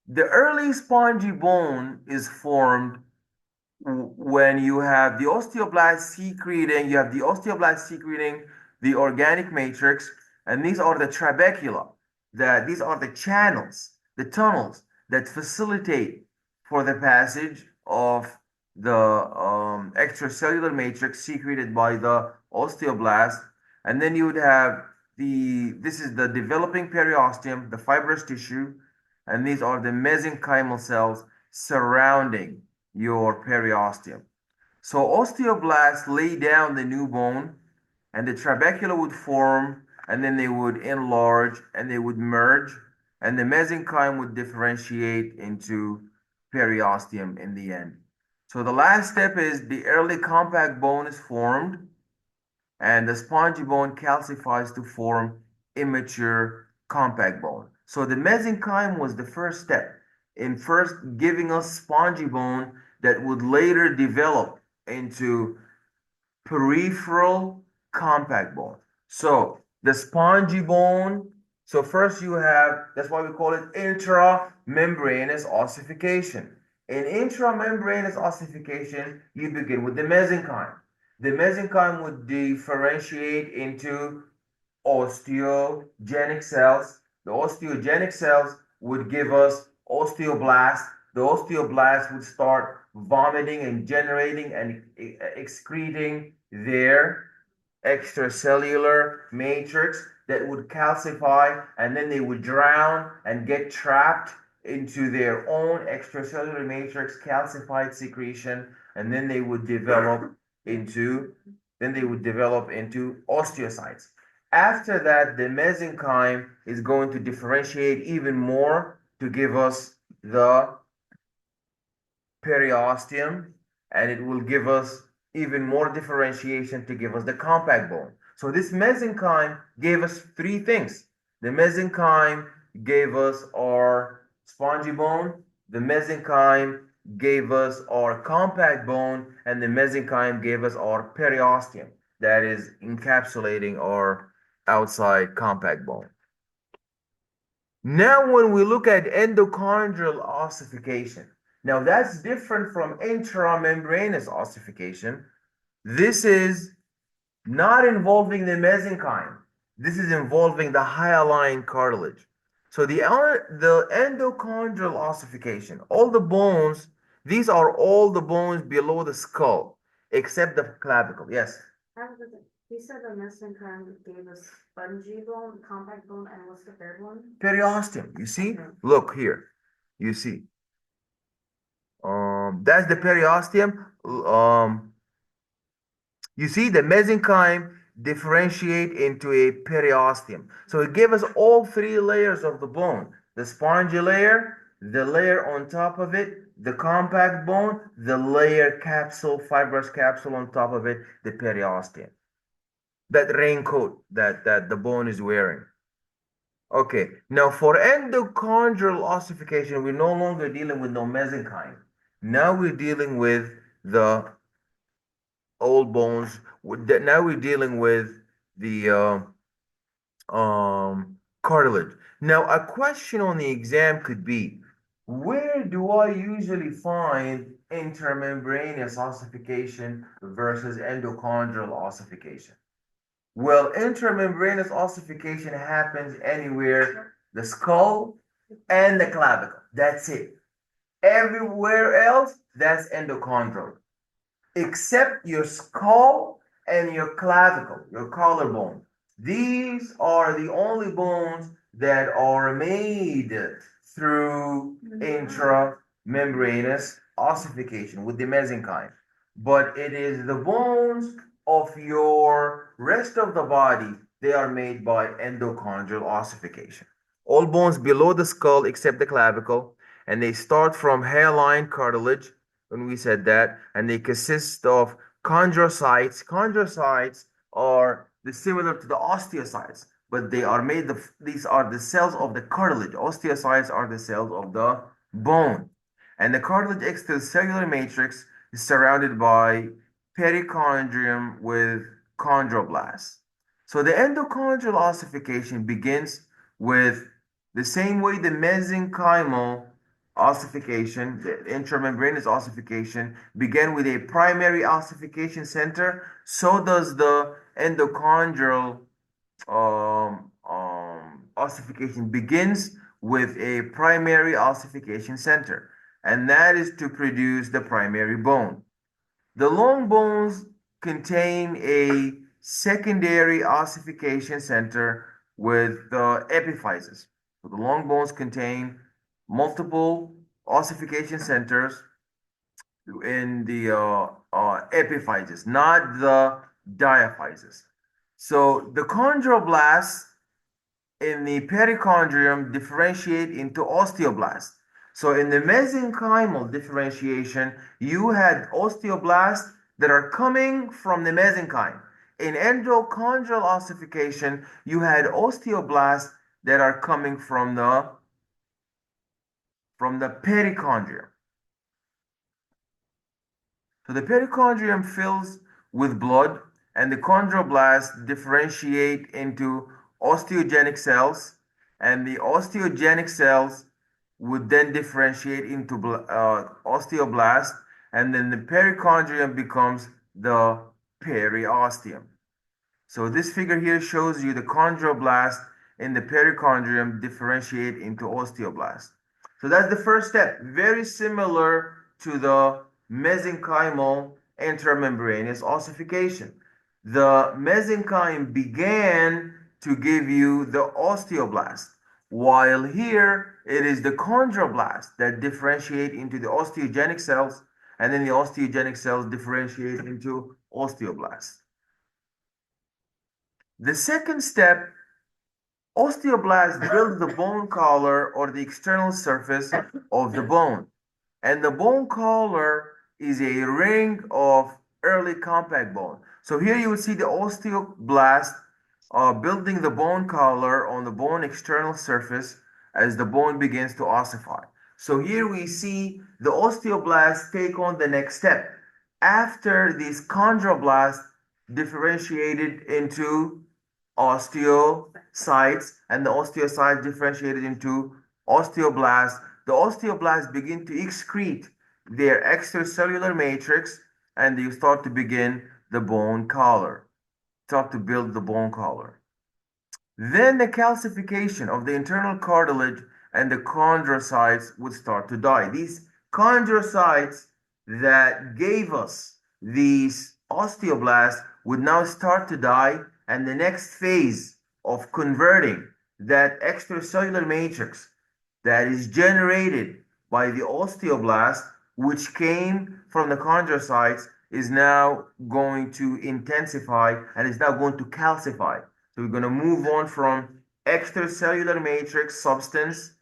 The early spongy bone is formed when you have the osteoblast secreting the organic matrix, and these are the trabecula, these are the channels, the tunnels that facilitate for the passage of the extracellular matrix secreted by the osteoblast. And then you would have this is the developing periosteum, the fibrous tissue, and these are the mesenchymal cells surrounding your periosteum. So osteoblasts lay down the new bone, and the trabecula would form, and then they would enlarge, and they would merge, and the mesenchyme would differentiate into periosteum in the end. So the last step is the early compact bone is formed, and the spongy bone calcifies to form immature compact bone. So the mesenchyme was the first step in first giving us spongy bone that would later develop into peripheral compact bone. So the spongy bone, so first you have, that's why we call it intramembranous ossification. In intramembranous ossification, you begin with the mesenchyme. The mesenchyme would differentiate into osteogenic cells. The osteogenic cells would give us osteoblasts. The osteoblasts would start vomiting and generating and excreting their extracellular matrix that would calcify, and then they would drown and get trapped into their own extracellular matrix calcified secretion, and then they would develop into osteocytes. After that, the mesenchyme is going to differentiate even more to give us the periosteum, and it will give us even more differentiation to give us the compact bone. So this mesenchyme gave us three things. The mesenchyme gave us our spongy bone, the mesenchyme gave us our compact bone, and the mesenchyme gave us our periosteum, that is encapsulating our outside compact bone. Now, when we look at endochondral ossification, now that's different from intramembranous ossification. This is not involving the mesenchyme. This is involving the hyaline cartilage. So the endochondral ossification, all the bones, these are all the bones below the skull, except the clavicle. Yes. You said the mesenchyme gave us spongy bone, compact bone, and what's the third one? Periosteum. You see? Okay. Look here. You see. That's the periosteum. You see, the mesenchyme differentiate into a periosteum. So it gives us all three layers of the bone: the spongy layer, the layer on top of it, the compact bone, the layer capsule, fibrous capsule on top of it, the periosteum. That raincoat that the bone is wearing. Okay, now for endochondral ossification, we're no longer dealing with no mesenchyme. Now we're dealing with the old bones. Now we're dealing with the cartilage. Now, a question on the exam could be, where do I usually find intermembranous ossification versus endochondral ossification? Well, intramembranous ossification happens anywhere the skull and the clavicle. That's it. Everywhere else, that's endochondral, except your skull and your clavicle, your collarbone. These are the only bones that are made through intramembranous ossification with the mesenchyme. But it is the bones of your rest of the body, they are made by endochondral ossification. All bones below the skull except the clavicle, and they start from hairline cartilage when we said that, and they consist of chondrocytes. Chondrocytes are similar to the osteocytes, but they are made of, these are the cells of the cartilage. Osteocytes are the cells of the bone. And the cartilage extracellular matrix is surrounded by perichondrium with chondroblasts. So the endochondral ossification begins with the same way the mesenchymal ossification, the intramembranous ossification, began with a primary ossification center. So does the endochondral ossification begins with a primary ossification center, and that is to produce the primary bone. The long bones contain a secondary ossification center with the epiphyses. So the long bones contain multiple ossification centers in the epiphyses, not the diaphyses. So the chondroblasts in the perichondrium differentiate into osteoblasts. So in the mesenchymal differentiation, you had osteoblasts that are coming from the mesenchyme. In endochondral ossification, you had osteoblasts that are coming from the perichondrium. So the perichondrium fills with blood, and the chondroblasts differentiate into osteogenic cells, and the osteogenic cells would then differentiate into osteoblasts, and then the perichondrium becomes the periosteum. So this figure here shows you the chondroblast in the perichondrium differentiate into osteoblast. So that's the first step, very similar to the mesenchymal intramembranous ossification. The mesenchyme began to give you the osteoblast, while here it is the chondroblast that differentiate into the osteogenic cells, and then the osteogenic cells differentiate into osteoblasts. The second step, osteoblasts build the bone collar or the external surface of the bone. And the bone collar is a ring of early compact bone. So here you will see the osteoblast building the bone collar on the bone external surface as the bone begins to ossify. So here we see the osteoblasts take on the next step. After these chondroblasts differentiated into osteocytes, and the osteocytes differentiated into osteoblasts, the osteoblasts begin to excrete their extracellular matrix, and you start to begin the bone collar, start to build the bone collar. Then the calcification of the internal cartilage and the chondrocytes would start to die. These chondrocytes that gave us these osteoblasts would now start to die, and the next phase of converting that extracellular matrix that is generated by the osteoblast which came from the chondrocytes, is now going to intensify and is now going to calcify. So we're going to move on from extracellular matrix substance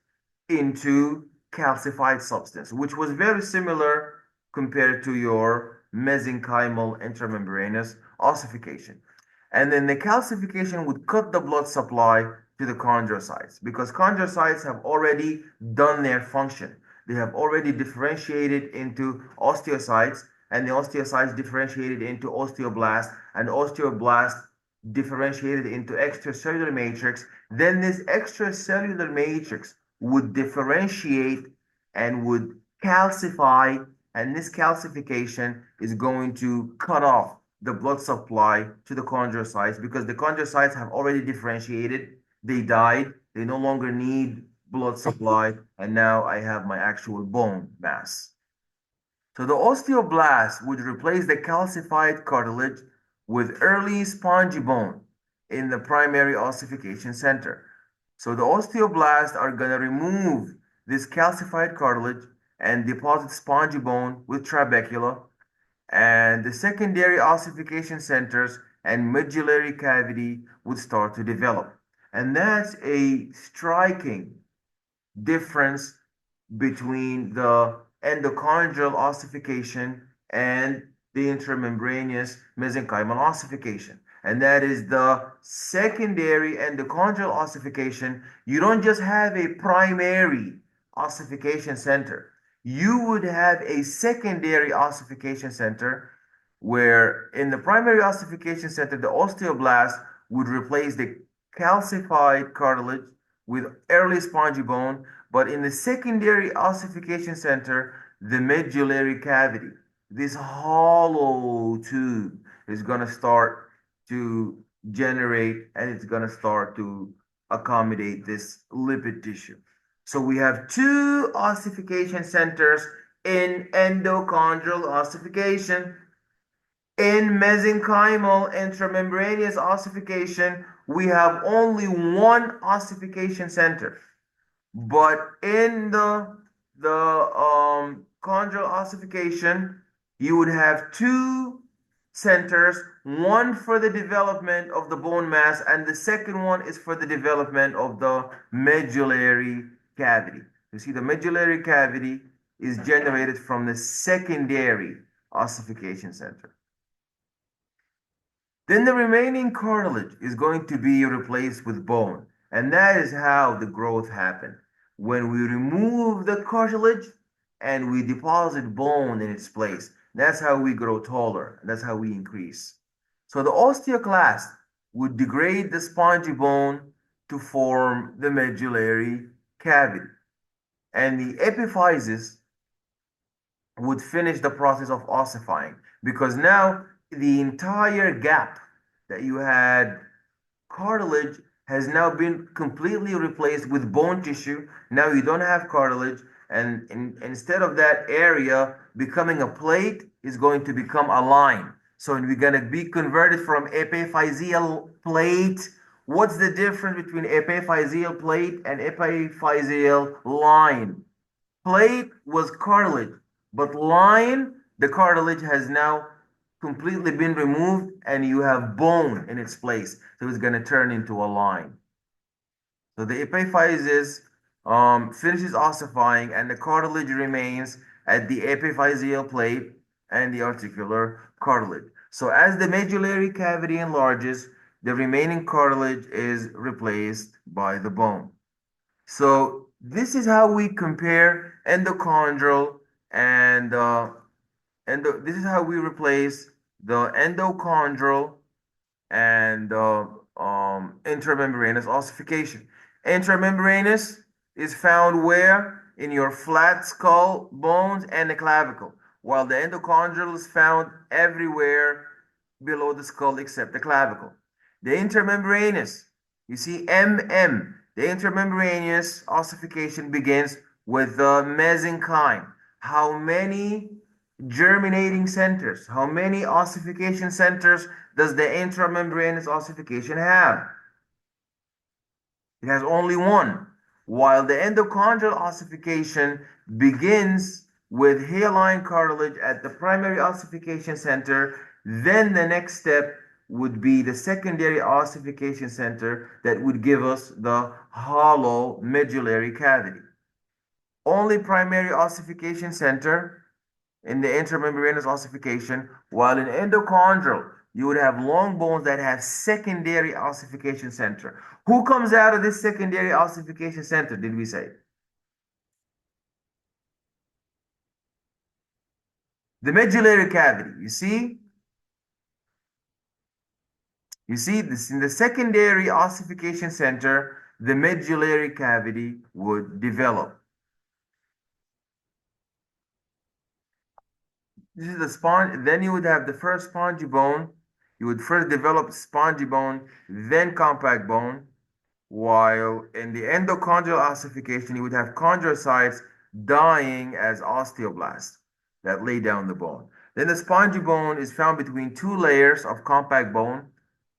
into calcified substance, which was very similar compared to your mesenchymal intramembranous ossification. And then the calcification would cut the blood supply to the chondrocytes because chondrocytes have already done their function. They have already differentiated into osteocytes, and the osteocytes differentiated into osteoblasts, and osteoblasts differentiated into extracellular matrix. Then this extracellular matrix would differentiate and would calcify, and this calcification is going to cut off the blood supply to the chondrocytes because the chondrocytes have already differentiated. They died. They no longer need blood supply, and now I have my actual bone mass. So the osteoblast would replace the calcified cartilage with early spongy bone in the primary ossification center. So the osteoblasts are going to remove this calcified cartilage and deposit spongy bone with trabecula, and the secondary ossification centers and medullary cavity would start to develop. And that's a striking difference between the endochondral ossification and the intramembranous mesenchymal ossification. And that is the secondary endochondral ossification. You don't just have a primary ossification center. You would have a secondary ossification center where in the primary ossification center, the osteoblast would replace the calcified cartilage with early spongy bone, but in the secondary ossification center, the medullary cavity, this hollow tube is going to start to generate and it's going to start to accommodate this lipid tissue. So we have two ossification centers in endochondral ossification. In mesenchymal intramembranous ossification, we have only one ossification center. But in the chondral ossification, you would have two centers, one for the development of the bone mass, and the second one is for the development of the medullary cavity. You see, the medullary cavity is generated from the secondary ossification center. Then the remaining cartilage is going to be replaced with bone. And that is how the growth happened. When we remove the cartilage and we deposit bone in its place, that's how we grow taller. That's how we increase. So the osteoclast would degrade the spongy bone to form the medullary cavity. And the epiphysis would finish the process of ossifying because now the entire gap that you had cartilage has now been completely replaced with bone tissue. Now you don't have cartilage, and instead of that area becoming a plate, is going to become a line. So we're going to be converted from epiphyseal plate. What's the difference between epiphyseal plate and epiphyseal line? Plate was cartilage, but line, the cartilage has now completely been removed and you have bone in its place. So it's going to turn into a line. So the epiphysis finishes ossifying and the cartilage remains at the epiphyseal plate and the articular cartilage. So as the medullary cavity enlarges, the remaining cartilage is replaced by the bone. So this is how we compare endochondral and this is how we replace the endochondral and intramembranous ossification. Intramembranous is found where? In your flat skull bones and the clavicle, while the endochondral is found everywhere below the skull except the clavicle. The intermembranous, you see MM, the intermembranous ossification begins with the mesenchyme. How many germinating centers, how many ossification centers does the intramembranous ossification have? It has only one. While the endochondral ossification begins with hyaline cartilage at the primary ossification center. Then the next step would be the secondary ossification center that would give us the hollow medullary cavity. Only primary ossification center in the intramembranous ossification, while in endochondral, you would have long bones that have secondary ossification center. Who comes out of this secondary ossification center, did we say? The medullary cavity. You see this in the secondary ossification center, the medullary cavity would develop. This is the sponge. Then you would have the first spongy bone. You would first develop spongy bone, then compact bone. While in the endochondral ossification, you would have chondrocytes dying as osteoblasts that lay down the bone. Then the spongy bone is found between two layers of compact bone,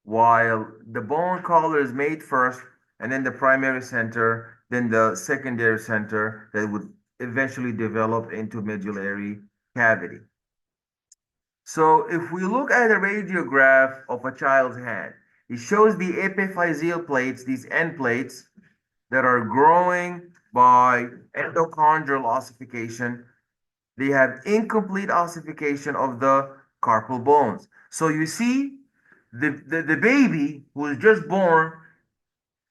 while the bone collar is made first, and then the primary center, then the secondary center that would eventually develop into medullary cavity. So if we look at a radiograph of a child's hand, it shows the epiphyseal plates, these end plates that are growing by endochondral ossification. They have incomplete ossification of the carpal bones. So you see the baby who is just born,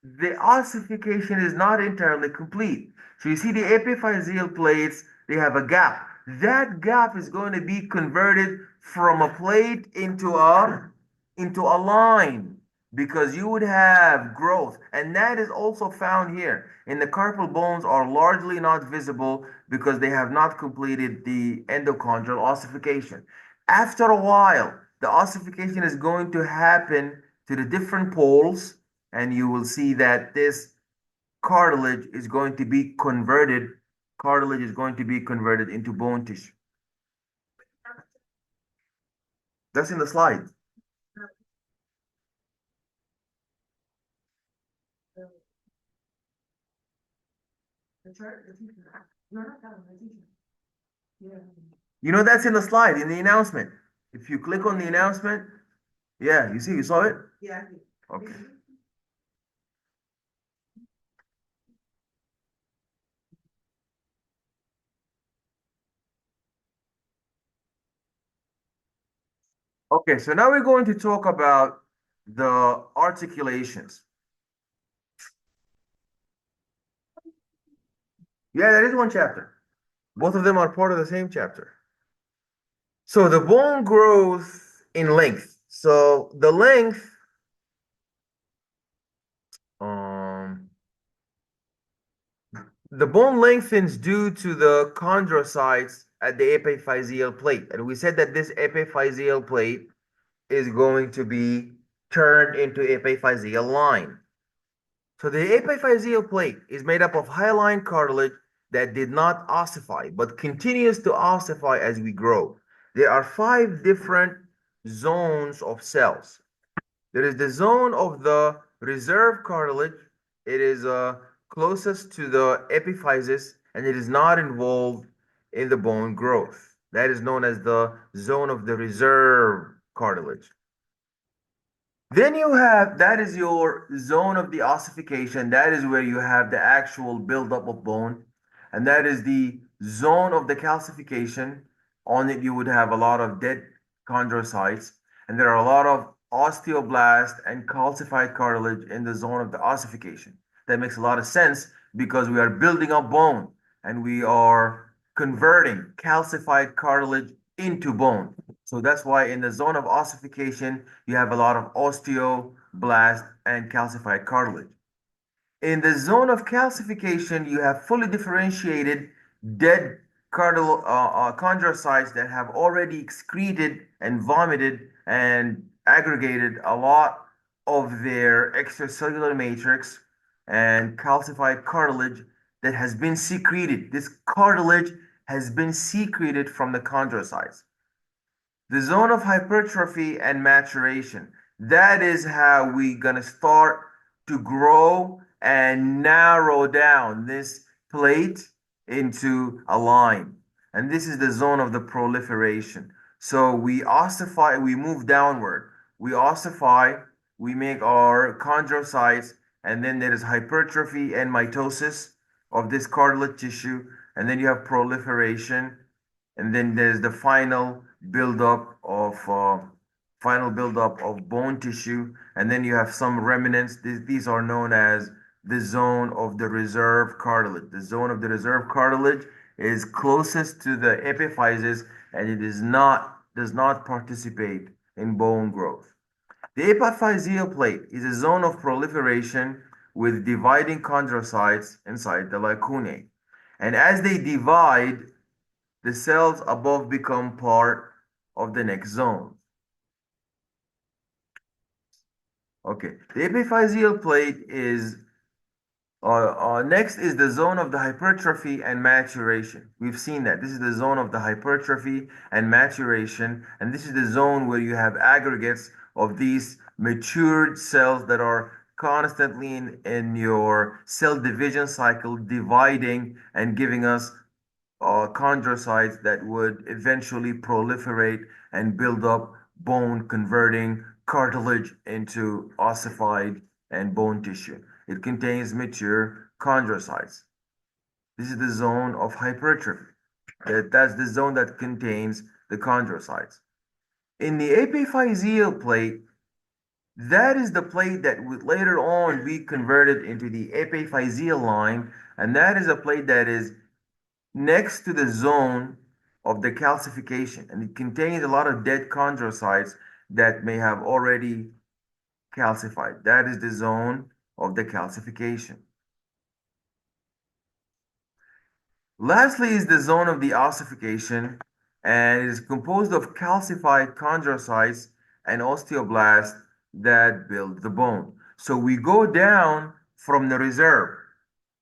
the ossification is not entirely complete. So you see the epiphyseal plates, they have a gap. That gap is going to be converted from a plate into a line because you would have growth. And that is also found here. And the carpal bones are largely not visible because they have not completed the endochondral ossification. After a while, the ossification is going to happen to the different poles, and you will see that this cartilage is going to be converted into bone tissue. That's in the slide. You know, that's in the slide, in the announcement. If you click on the announcement, yeah, you saw it? Yeah. Okay. Okay, so now we're going to talk about the articulations. Yeah, that is one chapter. Both of them are part of the same chapter. So the bone grows in length. So the length, um, the bone lengthens due to the chondrocytes at the epiphyseal plate. And we said that this epiphyseal plate is going to be turned into epiphyseal line. So the epiphyseal plate is made up of hyaline cartilage that did not ossify, but continues to ossify as we grow. There are 5 different zones of cells. There is the zone of the reserve cartilage. It is closest to the epiphysis, and it is not involved in the bone growth. That is known as the zone of the reserve cartilage. Then you have, that is your zone of the ossification. That is where you have the actual buildup of bone. And that is the zone of the calcification. On it, you would have a lot of dead chondrocytes. And there are a lot of osteoblast and calcified cartilage in the zone of the ossification. That makes a lot of sense because we are building up bone and we are converting calcified cartilage into bone. So that's why in the zone of ossification, you have a lot of osteoblast and calcified cartilage. In the zone of calcification, you have fully differentiated dead chondrocytes that have already excreted and vomited and aggregated a lot of their extracellular matrix and calcified cartilage that has been secreted. This cartilage has been secreted from the chondrocytes. The zone of hypertrophy and maturation. That is how we're going to start to grow and narrow down this plate into a line. and this is the zone of the proliferation. So we ossify, we move downward. We ossify, we make our chondrocytes, and then there is hypertrophy and mitosis of this cartilage tissue, and then you have proliferation, and then there's the final buildup of bone tissue, and then you have some remnants. These are known as the zone of the reserve cartilage. The zone of the reserve cartilage is closest to the epiphysis, and it does not participate in bone growth. The epiphyseal plate is a zone of proliferation with dividing chondrocytes inside the lacunae. And as they divide, the cells above become part of the next zone. Okay, the epiphyseal plate is next is the zone of the hypertrophy and maturation. We've seen that. This is the zone of the hypertrophy and maturation, and this is the zone where you have aggregates of these matured cells that are constantly in your cell division cycle, dividing and giving us chondrocytes that would eventually proliferate and build up bone, converting cartilage into ossified and bone tissue. It contains mature chondrocytes. This is the zone of hypertrophy. That's the zone that contains the chondrocytes. In the epiphyseal plate, that is the plate that would later on be converted into the epiphyseal line, and that is a plate that is next to the zone of the calcification, and it contains a lot of dead chondrocytes that may have already calcified. That is the zone of the calcification. Lastly is the zone of the ossification, and it is composed of calcified chondrocytes and osteoblasts that build the bone. So we go down from the reserve.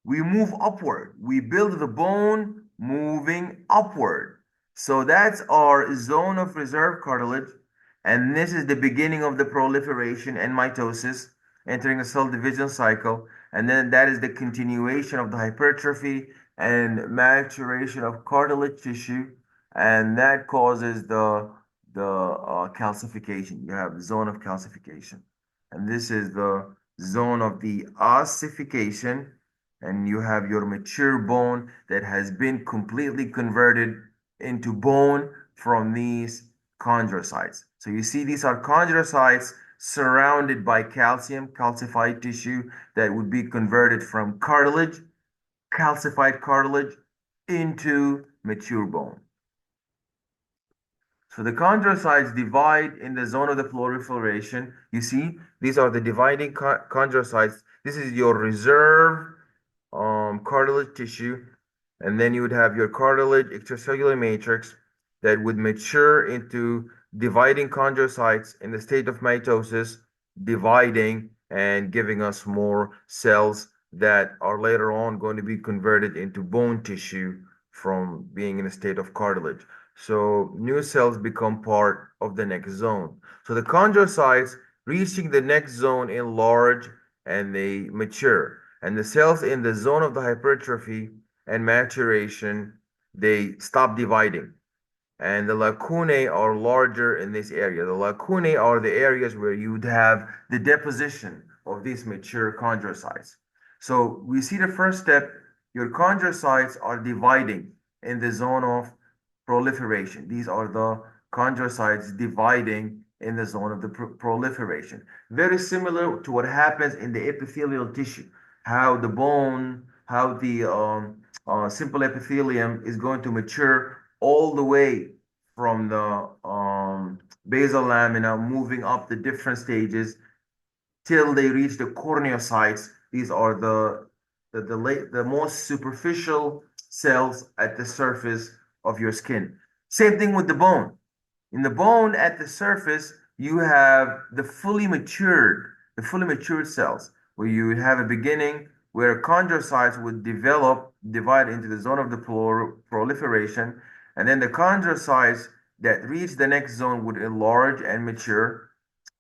We move upward. We build the bone moving upward. So that's our zone of reserve cartilage. And this is the beginning of the proliferation and mitosis, entering a cell division cycle. And then that is the continuation of the hypertrophy and maturation of cartilage tissue. And that causes the calcification. You have the zone of calcification. And this is the zone of the ossification, and you have your mature bone that has been completely converted into bone from these chondrocytes. So you see these are chondrocytes surrounded by calcium, calcified tissue that would be converted from cartilage, calcified cartilage, into mature bone. So the chondrocytes divide in the zone of the proliferation. You see, these are the dividing chondrocytes. This is your reserve cartilage tissue, and then you would have your cartilage extracellular matrix that would mature into dividing chondrocytes in the state of mitosis, dividing and giving us more cells that are later on going to be converted into bone tissue from being in a state of cartilage. So new cells become part of the next zone. So the chondrocytes reaching the next zone enlarge and they mature. And the cells in the zone of the hypertrophy and maturation, they stop dividing. And the lacunae are larger in this area. The lacunae are the areas where you would have the deposition of these mature chondrocytes. So we see the first step, your chondrocytes are dividing in the zone of proliferation. These are the chondrocytes dividing in the zone of the proliferation. Very similar to what happens in the epithelial tissue, how the bone, how the simple epithelium is going to mature all the way from the basal lamina, moving up the different stages till they reach the corneocytes. These are the most superficial cells at the surface of your skin. Same thing with the bone. In the bone at the surface, you have the fully matured cells, where you would have a beginning where chondrocytes would divide into the zone of the proliferation, and then the chondrocytes that reach the next zone would enlarge and mature,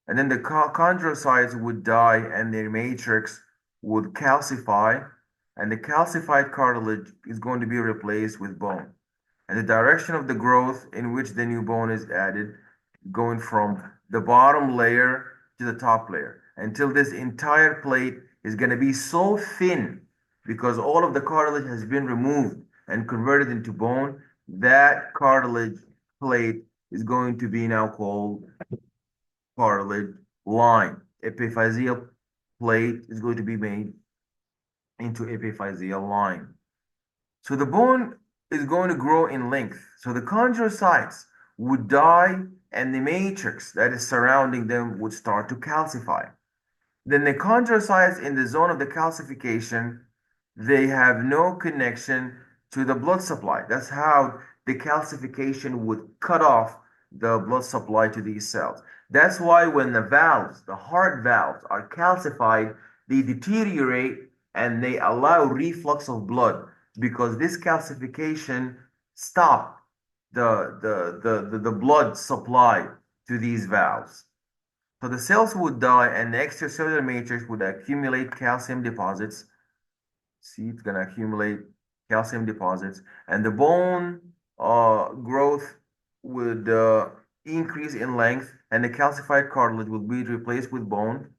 and then the chondrocytes would die and their matrix would calcify, and the calcified cartilage is going to be replaced with bone. and the direction of the growth in which the new bone is added, going from the bottom layer to the top layer until this entire plate is going to be so thin because all of the cartilage has been removed and converted into bone. That cartilage plate is going to be now called cartilage line. Epiphyseal plate is going to be made into epiphyseal line. So the bone is going to grow in length. So the chondrocytes would die and the matrix that is surrounding them would start to calcify. Then the chondrocytes in the zone of the calcification, they have no connection to the blood supply. That's how the calcification would cut off the blood supply to these cells. That's why when the valves, the heart valves, are calcified, they deteriorate and they allow reflux of blood because this calcification stopped the blood supply to these valves. So the cells would die and the extracellular matrix would accumulate calcium deposits. See, it's going to accumulate calcium deposits, and the bone growth would increase in length, and the calcified cartilage would be replaced with bone,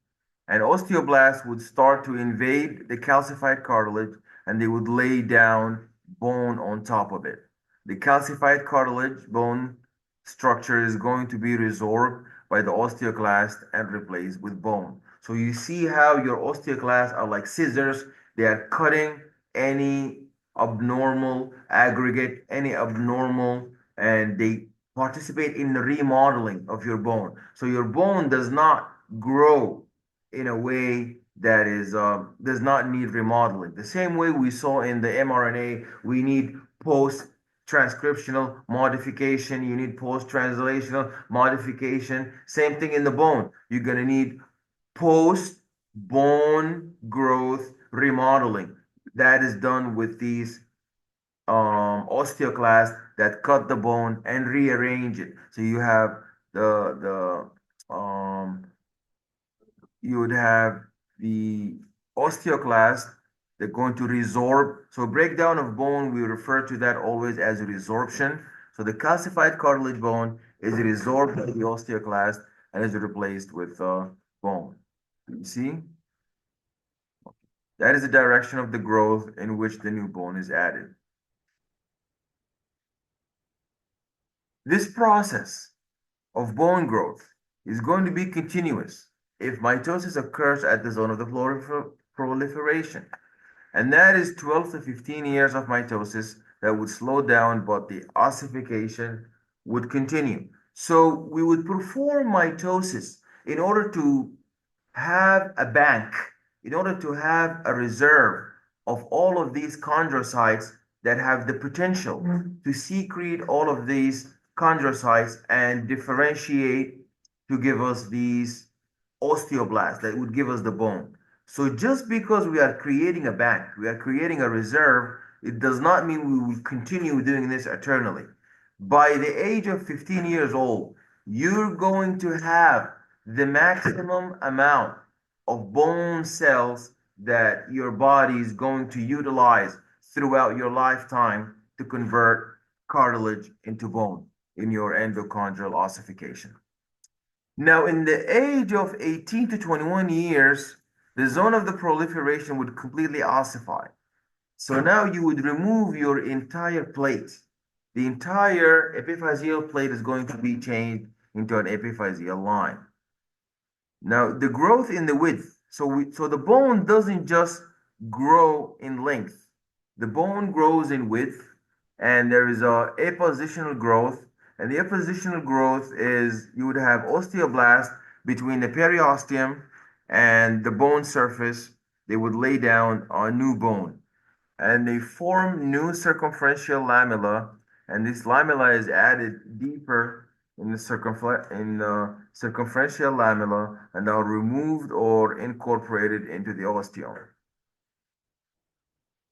and osteoblasts would start to invade the calcified cartilage and they would lay down bone on top of it. The calcified cartilage bone structure is going to be resorbed by the osteoclast and replaced with bone. So you see how your osteoclasts are like scissors. They are cutting any abnormal aggregate, any abnormal, and they participate in the remodeling of your bone. So your bone does not grow in a way that is does not need remodeling. The same way we saw in the mRNA, we need post transcriptional modification, you need post translational modification. Same thing in the bone. You're going to need post bone growth remodeling. That is done with these osteoclasts that cut the bone and rearrange it. So you have the you would have the osteoclast. They're going to resorb. So breakdown of bone, we refer to that always as resorption. So the calcified cartilage bone is resorbed by the osteoclast and is replaced with bone. You see? That is the direction of the growth in which the new bone is added. This process of bone growth is going to be continuous if mitosis occurs at the zone of the proliferation. And that is 12 to 15 years of mitosis that would slow down, but the ossification would continue. So we would perform mitosis in order to have a bank, in order to have a reserve of all of these chondrocytes that have the potential to secrete all of these chondrocytes and differentiate to give us these osteoblasts that would give us the bone. So just because we are creating a bank, we are creating a reserve, it does not mean we will continue doing this eternally. By the age of 15 years old, you're going to have the maximum amount of bone cells that your body is going to utilize throughout your lifetime to convert cartilage into bone in your endochondral ossification. Now, in the age of 18 to 21 years, the zone of the proliferation would completely ossify. So now you would remove your entire plate. The entire epiphyseal plate is going to be changed into an epiphyseal line. Now, the growth in the width. So the bone doesn't just grow in length. The bone grows in width, and there is a appositional growth. And the appositional growth is you would have osteoblast between the periosteum and the bone surface. They would lay down a new bone, and they form new circumferential lamella, and this lamella is added deeper in the circumferential lamella and are removed or incorporated into the osteum.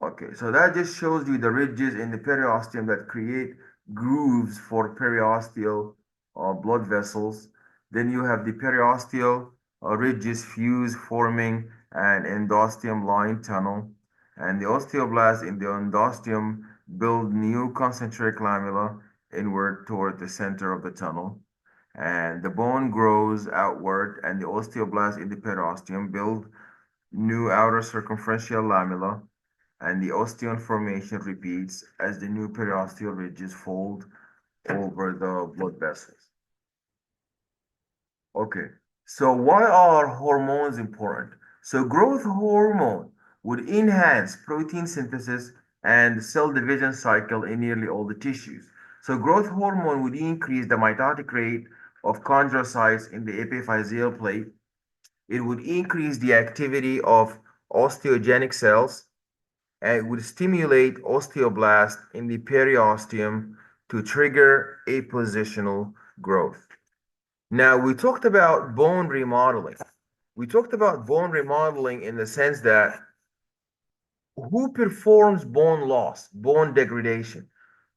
Okay, so that just shows you the ridges in the periosteum that create grooves for periosteal blood vessels. Then you have the periosteal ridges fuse forming an endosteum line tunnel. And the osteoblasts in the endosteum build new concentric lamella inward toward the center of the tunnel. And the bone grows outward, and the osteoblasts in the periosteum build new outer circumferential lamella, and the osteon formation repeats as the new periosteal ridges fold over the blood vessels. Okay, so why are hormones important? So growth hormone would enhance protein synthesis and cell division cycle in nearly all the tissues. So growth hormone would increase the mitotic rate of chondrocytes in the epiphyseal plate. It would increase the activity of osteogenic cells, and it would stimulate osteoblast in the periosteum to trigger appositional growth. Now, we talked about bone remodeling. We talked about bone remodeling in the sense that who performs bone loss, bone degradation?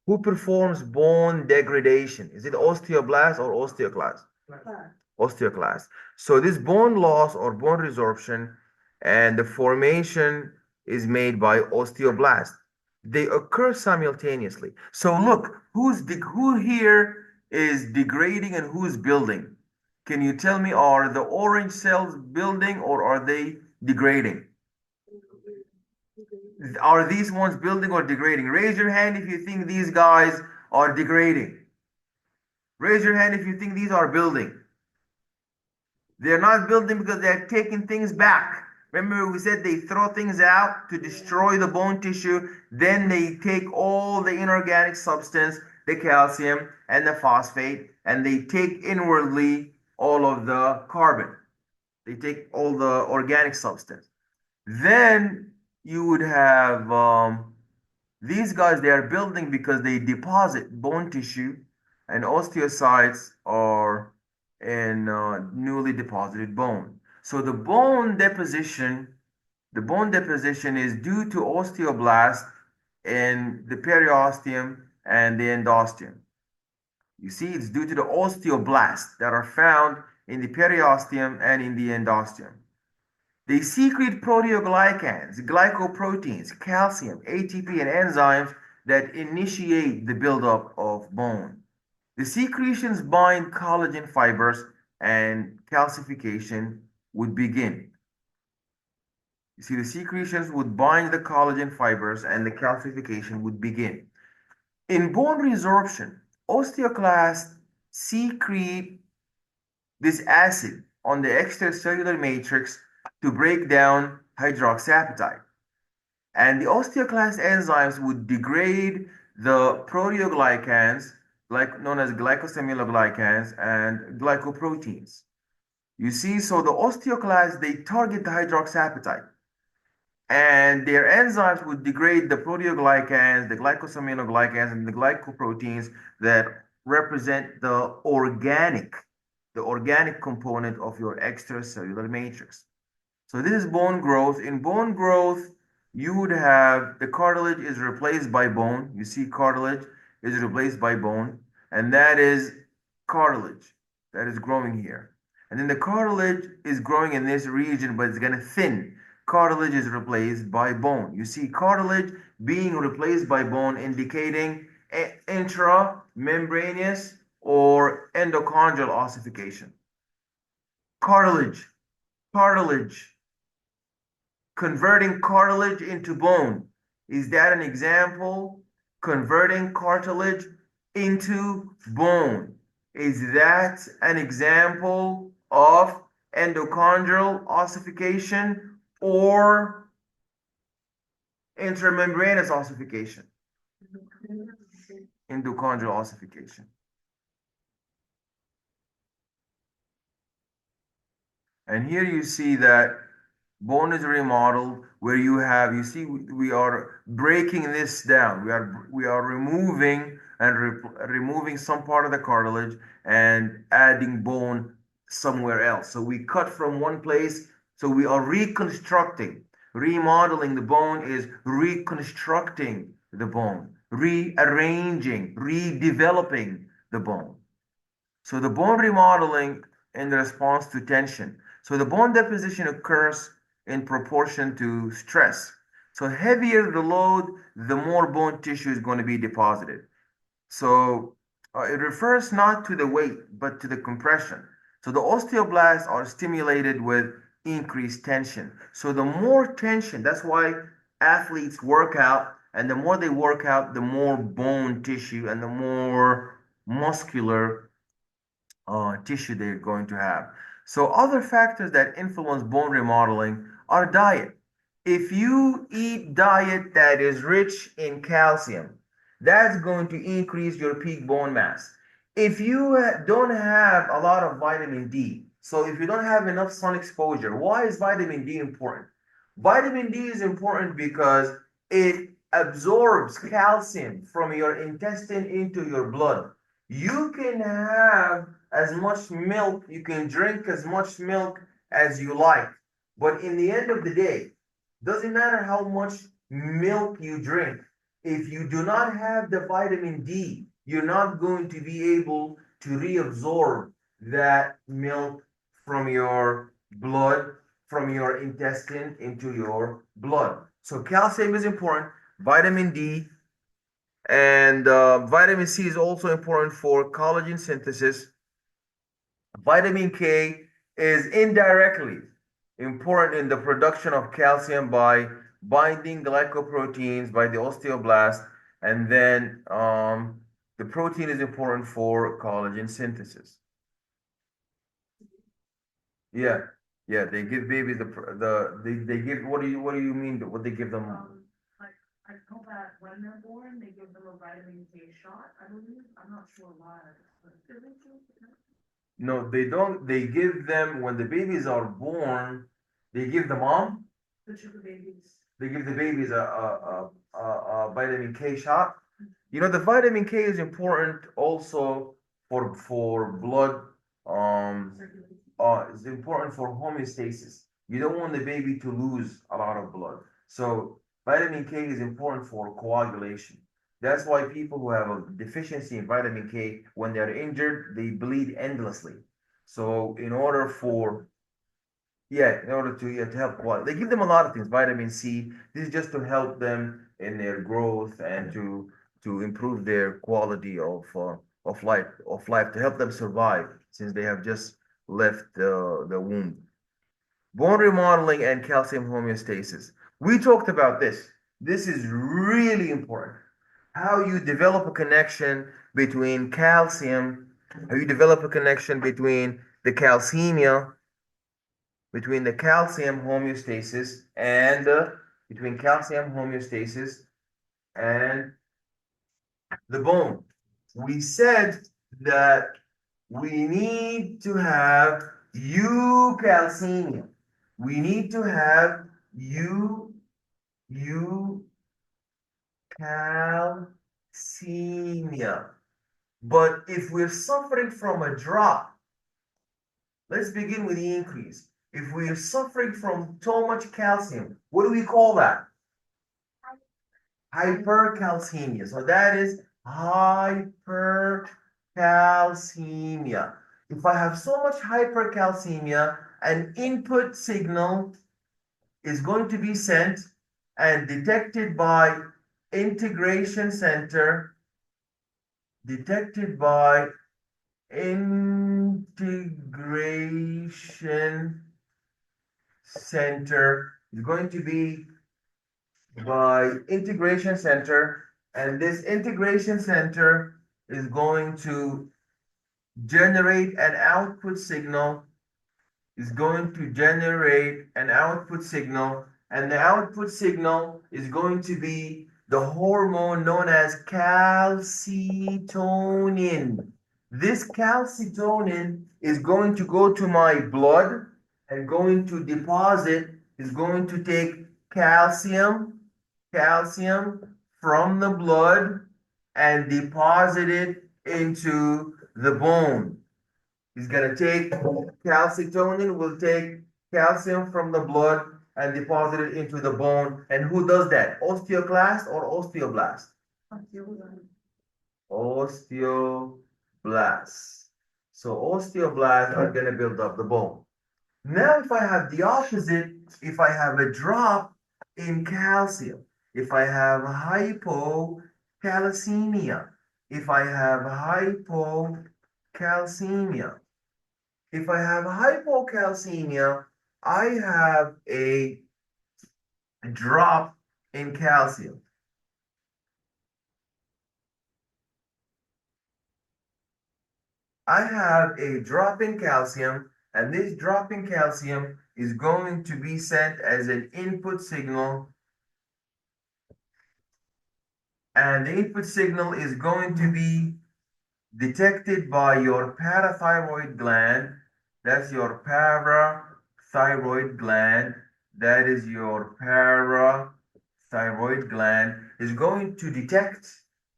Who performs bone degradation? Is it osteoblast or osteoclast? Osteoclast. So this bone loss or bone resorption and the formation is made by osteoblast. They occur simultaneously. So look, who here is degrading and who's building? Can you tell me, are the orange cells building or are they degrading? Are these ones building or degrading? Raise your hand if you think these guys are degrading. Raise your hand if you think these are building. They're not building because they're taking things back. Remember, we said they throw things out to destroy the bone tissue. Then they take all the inorganic substance, the calcium and the phosphate, and they take inwardly all of the carbon. They take all the organic substance. Then you would have these guys, they are building because they deposit bone tissue, and osteocytes are in newly deposited bone. So the bone deposition is due to osteoblast in the periosteum and the endosteum. You see, it's due to the osteoblasts that are found in the periosteum and in the endosteum. They secrete proteoglycans, glycoproteins, calcium, ATP, and enzymes that initiate the buildup of bone. The secretions bind collagen fibers and calcification would begin. You see, the secretions would bind the collagen fibers and the calcification would begin. In bone resorption, osteoclasts secrete this acid on the extracellular matrix to break down hydroxyapatite. And the osteoclast enzymes would degrade the proteoglycans, like known as glycosaminoglycans and glycoproteins. You see, so the osteoclasts, they target the hydroxyapatite. And their enzymes would degrade the proteoglycans, the glycosaminoglycans, and the glycoproteins that represent the organic component of your extracellular matrix. So this is bone growth. In bone growth, you would have the cartilage is replaced by bone. You see cartilage is replaced by bone, and that is cartilage that is growing here. And then the cartilage is growing in this region, but it's going to thin. Cartilage is replaced by bone. You see cartilage being replaced by bone, indicating intramembranous or endochondral ossification. Cartilage, cartilage, converting cartilage into bone. Is that an example? Converting cartilage into bone. Is that an example of endochondral ossification or intramembranous ossification? Endochondral ossification. And here you see that bone is remodeled where you see we are breaking this down. We are removing removing some part of the cartilage and adding bone somewhere else. So we cut from one place, so we are reconstructing. Remodeling the bone is reconstructing the bone, rearranging, redeveloping the bone. So the bone remodeling in response to tension. So the bone deposition occurs in proportion to stress. So heavier the load, the more bone tissue is going to be deposited. So it refers not to the weight, but to the compression. So the osteoblasts are stimulated with increased tension. So the more tension, that's why athletes work out, and the more they work out, the more bone tissue and the more muscular tissue they're going to have. So other factors that influence bone remodeling are diet. If you eat diet that is rich in calcium, that's going to increase your peak bone mass. If you don't have a lot of vitamin D, so if you don't have enough sun exposure, why is vitamin D important? Vitamin D is important because it absorbs calcium from your intestine into your blood. You can have as much milk, you can drink as much milk as you like. But in the end of the day, doesn't matter how much milk you drink. If you do not have the vitamin D, you're not going to be able to reabsorb that milk from your blood, from your intestine into your blood. So calcium is important, vitamin D, and vitamin C is also important for collagen synthesis. Vitamin K is indirectly important in the production of calcium by binding glycoproteins by the osteoblast, and then the protein is important for collagen synthesis. Yeah, yeah, they give babies they give what do you mean what they give them? Like, I know that when they're born, they give them a vitamin K shot, I believe, I'm not sure why. But do they do that? No, they don't. They give them when the babies are born. They give the mom. The sugar babies. They give the babies a vitamin K shot. You know, the vitamin K is important also for blood. Um, Circulation. it's important for homeostasis. You don't want the baby to lose a lot of blood. So vitamin K is important for coagulation. That's why people who have a deficiency in vitamin K, when they're injured, they bleed endlessly. So in order for yeah, in order to yeah, to help quality, they give them a lot of things. Vitamin C. This is just to help them in their growth and to improve their quality of life to help them survive since they have just left the womb. Bone remodeling and calcium homeostasis. We talked about this. This is really important. How you develop a connection between calcium, how you develop a connection between the calcemia between the calcium homeostasis and between calcium homeostasis and the bone. We said that we need to have eucalcemia. We need to have eucalcemia. But if we're suffering from a drop, let's begin with the increase. If we're suffering from too much calcium, what do we call that? Hypercalcemia. So that is hypercalcemia. If I have so much hypercalcemia, an input signal is going to be sent and detected by integration center, detected by integration center is going to be by integration center, and this integration center is going to generate an output signal, is going to generate an output signal, and the output signal is going to be the hormone known as calcitonin. This calcitonin is going to go to my blood and going to deposit, is going to take calcium from the blood and deposit it into the bone. He's going to take calcitonin, will take calcium from the blood and deposit it into the bone. And who does that? Osteoclast or osteoblast? Osteoblasts. So osteoblasts are going to build up the bone. Now, if I have the opposite, if I have a drop, in calcium, if I have hypocalcemia, if I have hypocalcemia, if I have hypocalcemia, I have a drop in calcium. I have a drop in calcium, and this drop in calcium is going to be sent as an input signal, and the input signal is going to be detected by your parathyroid gland. That's your parathyroid gland. That is your parathyroid gland is going to detect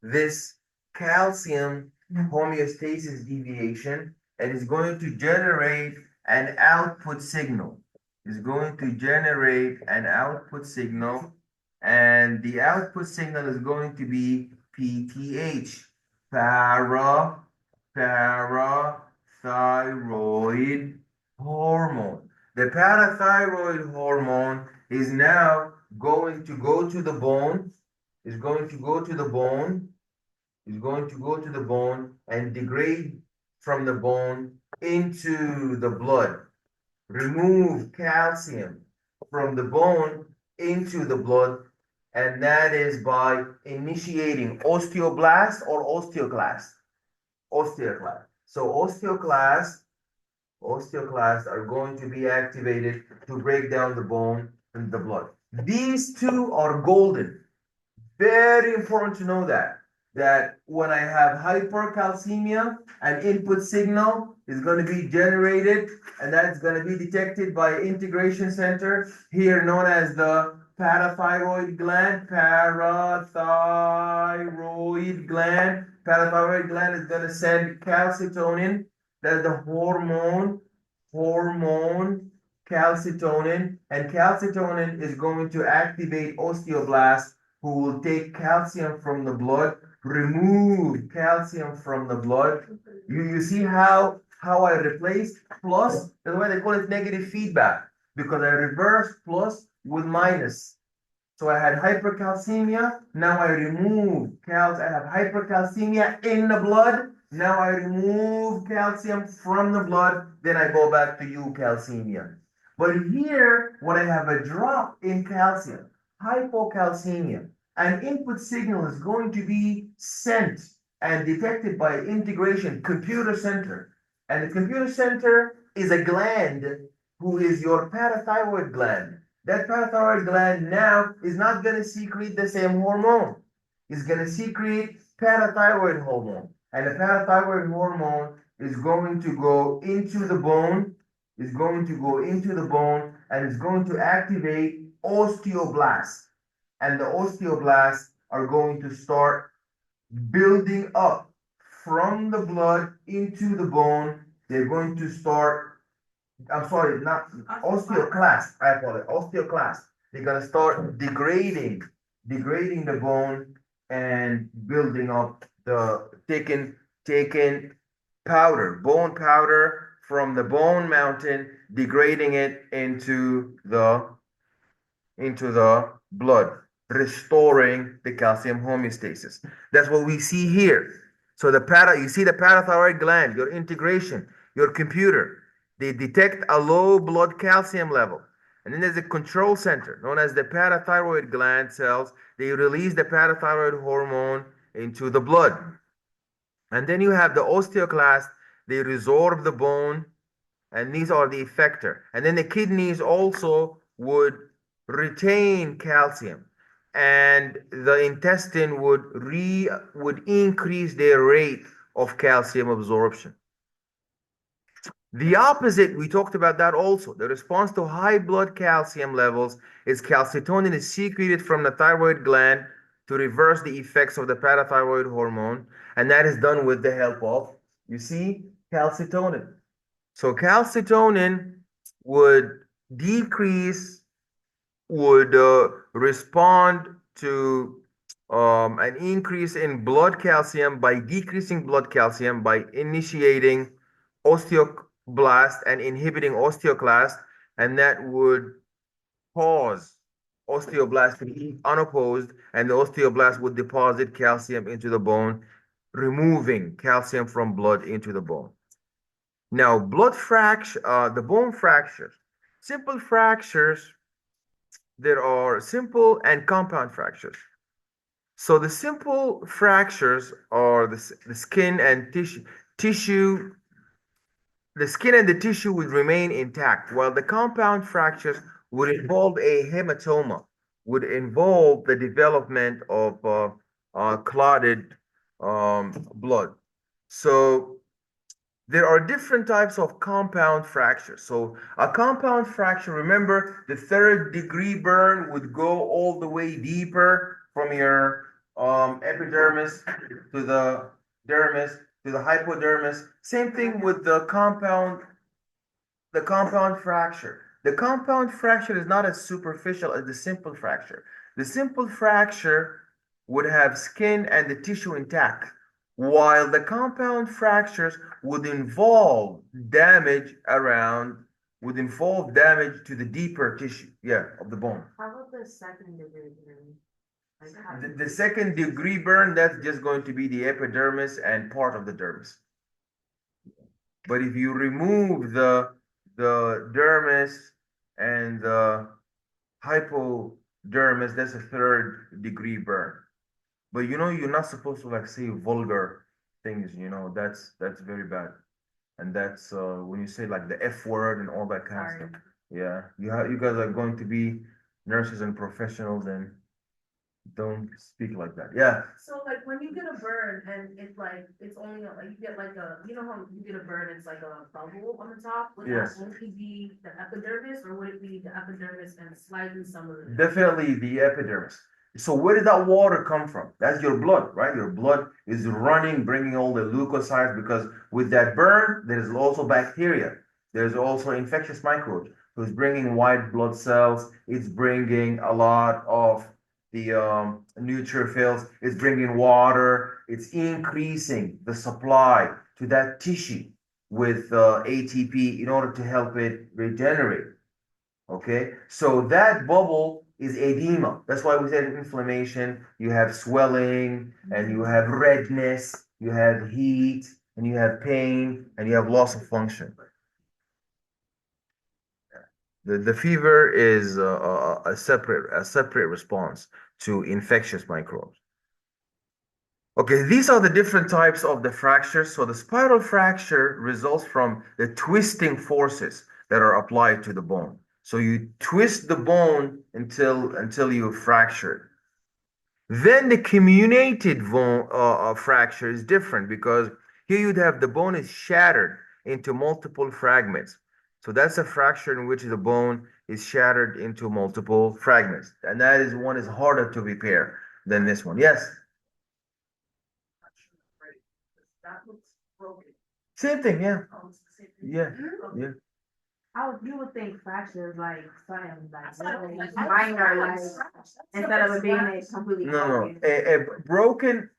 this calcium homeostasis deviation and is going to generate an output signal. Is going to generate an output signal, and the output signal is going to be PTH, parathyroid hormone. The parathyroid hormone is now going to go to the bone, is going to go to the bone, is going to go to the bone and degrade from the bone into the blood. Remove calcium from the bone into the blood, and that is by initiating osteoblast or osteoclast. Osteoclast. So osteoclasts are going to be activated to break down the bone and the blood. These two are golden. Very important to know that when I have hypercalcemia, an input signal is going to be generated, and that's going to be detected by integration center here known as the parathyroid gland. Parathyroid gland is going to send calcitonin, that's the hormone calcitonin, and calcitonin is going to activate osteoblasts who will take calcium from the blood, remove calcium from the blood. You see how I replaced plus? That's why they call it negative feedback, because I reversed plus with minus. So I had hypercalcemia. Now I remove calcium. I have hypercalcemia in the blood. Now I remove calcium from the blood. Then I go back to eukαλcemia. But here, when I have a drop in calcium, hypocalcemia, an input signal is going to be sent and detected by integration computer center. And the computer center is a gland who is your parathyroid gland. That parathyroid gland now is not going to secrete the same hormone. It's going to secrete parathyroid hormone. And the parathyroid hormone is going to go into the bone, is going to go into the bone, and it's going to activate osteoblasts. And the osteoblasts are going to start building up from the blood into the bone. They're going to start, I'm sorry, not osteoclast. I apologize. Osteoclast. They're gonna start degrading the bone and building up the taking powder, bone powder from the bone mountain, degrading it into the blood, restoring the calcium homeostasis. That's what we see here. So you see the parathyroid gland, your integration, your computer, they detect a low blood calcium level. And then there's a control center known as the parathyroid gland cells. They release the parathyroid hormone into the blood. And then you have the osteoclast, they resorb the bone, and these are the effector. And then the kidneys also would retain calcium, and the intestine would increase their rate of calcium absorption. The opposite, we talked about that also. The response to high blood calcium levels is calcitonin is secreted from the thyroid gland to reverse the effects of the parathyroid hormone, and that is done with the help of, you see, calcitonin. So calcitonin would decrease, would respond to an increase in blood calcium by decreasing blood calcium by initiating osteoblast and inhibiting osteoclast, and that would cause osteoblast will be unopposed, and the osteoblast would deposit calcium into the bone, removing calcium from blood into the bone. Now, the bone fractures. Simple fractures, there are simple and compound fractures. So the simple fractures are the skin and tissue the skin and the tissue would remain intact, while the compound fractures would involve a hematoma, would involve the development of clotted blood. So there are different types of compound fractures. So a compound fracture, remember, the third degree burn would go all the way deeper from your epidermis to the dermis to the hypodermis. Same thing with the compound fracture. The compound fracture is not as superficial as the simple fracture. The simple fracture would have skin and the tissue intact, while the compound fractures would involve damage to the deeper tissue, yeah, of the bone. How about the second degree burn? Like how, The second degree burn, that's just going to be the epidermis and part of the dermis. But if you remove the dermis and the hypodermis, that's a third degree burn. But you're not supposed to like say vulgar things, that's very bad. And that's when you say like the F word and all that kind of sorry. stuff. Yeah, you guys are going to be nurses and professionals and don't speak like that. Yeah. So like when you get a burn and it's like, it's only like, you get like you know how you get a burn, it's like a bubble on the top? Would that Yes. only be the epidermis or would it be the epidermis and slightly some of the? Definitely the epidermis. So where did that water come from? That's your blood, right? Your blood is running, bringing all the leukocytes because with that burn, there's also bacteria. There's also infectious microbes. So it's bringing white blood cells. It's bringing a lot of the neutrophils. It's bringing water. It's increasing the supply to that tissue with ATP in order to help it regenerate. Okay, so that bubble is edema. That's why we said inflammation. You have swelling, and you have redness, you have heat, and you have pain, and you have loss of function. The fever is a separate response to infectious microbes. Okay, these are the different types of the fractures. So the spiral fracture results from the twisting forces that are applied to the bone. So you twist the bone until you fracture it. Then the comminuted bone fracture is different because here you'd have the bone is shattered into multiple fragments. So that's a fracture in which the bone is shattered into multiple fragments, and that is one is harder to repair than this one. Yes. That looks broken. Same thing, yeah. Oh, it's the same thing. Yeah, Okay. yeah. You would think fracture is like something That's what I really was minor, like That's instead of it being a scratch. completely No, no. broken.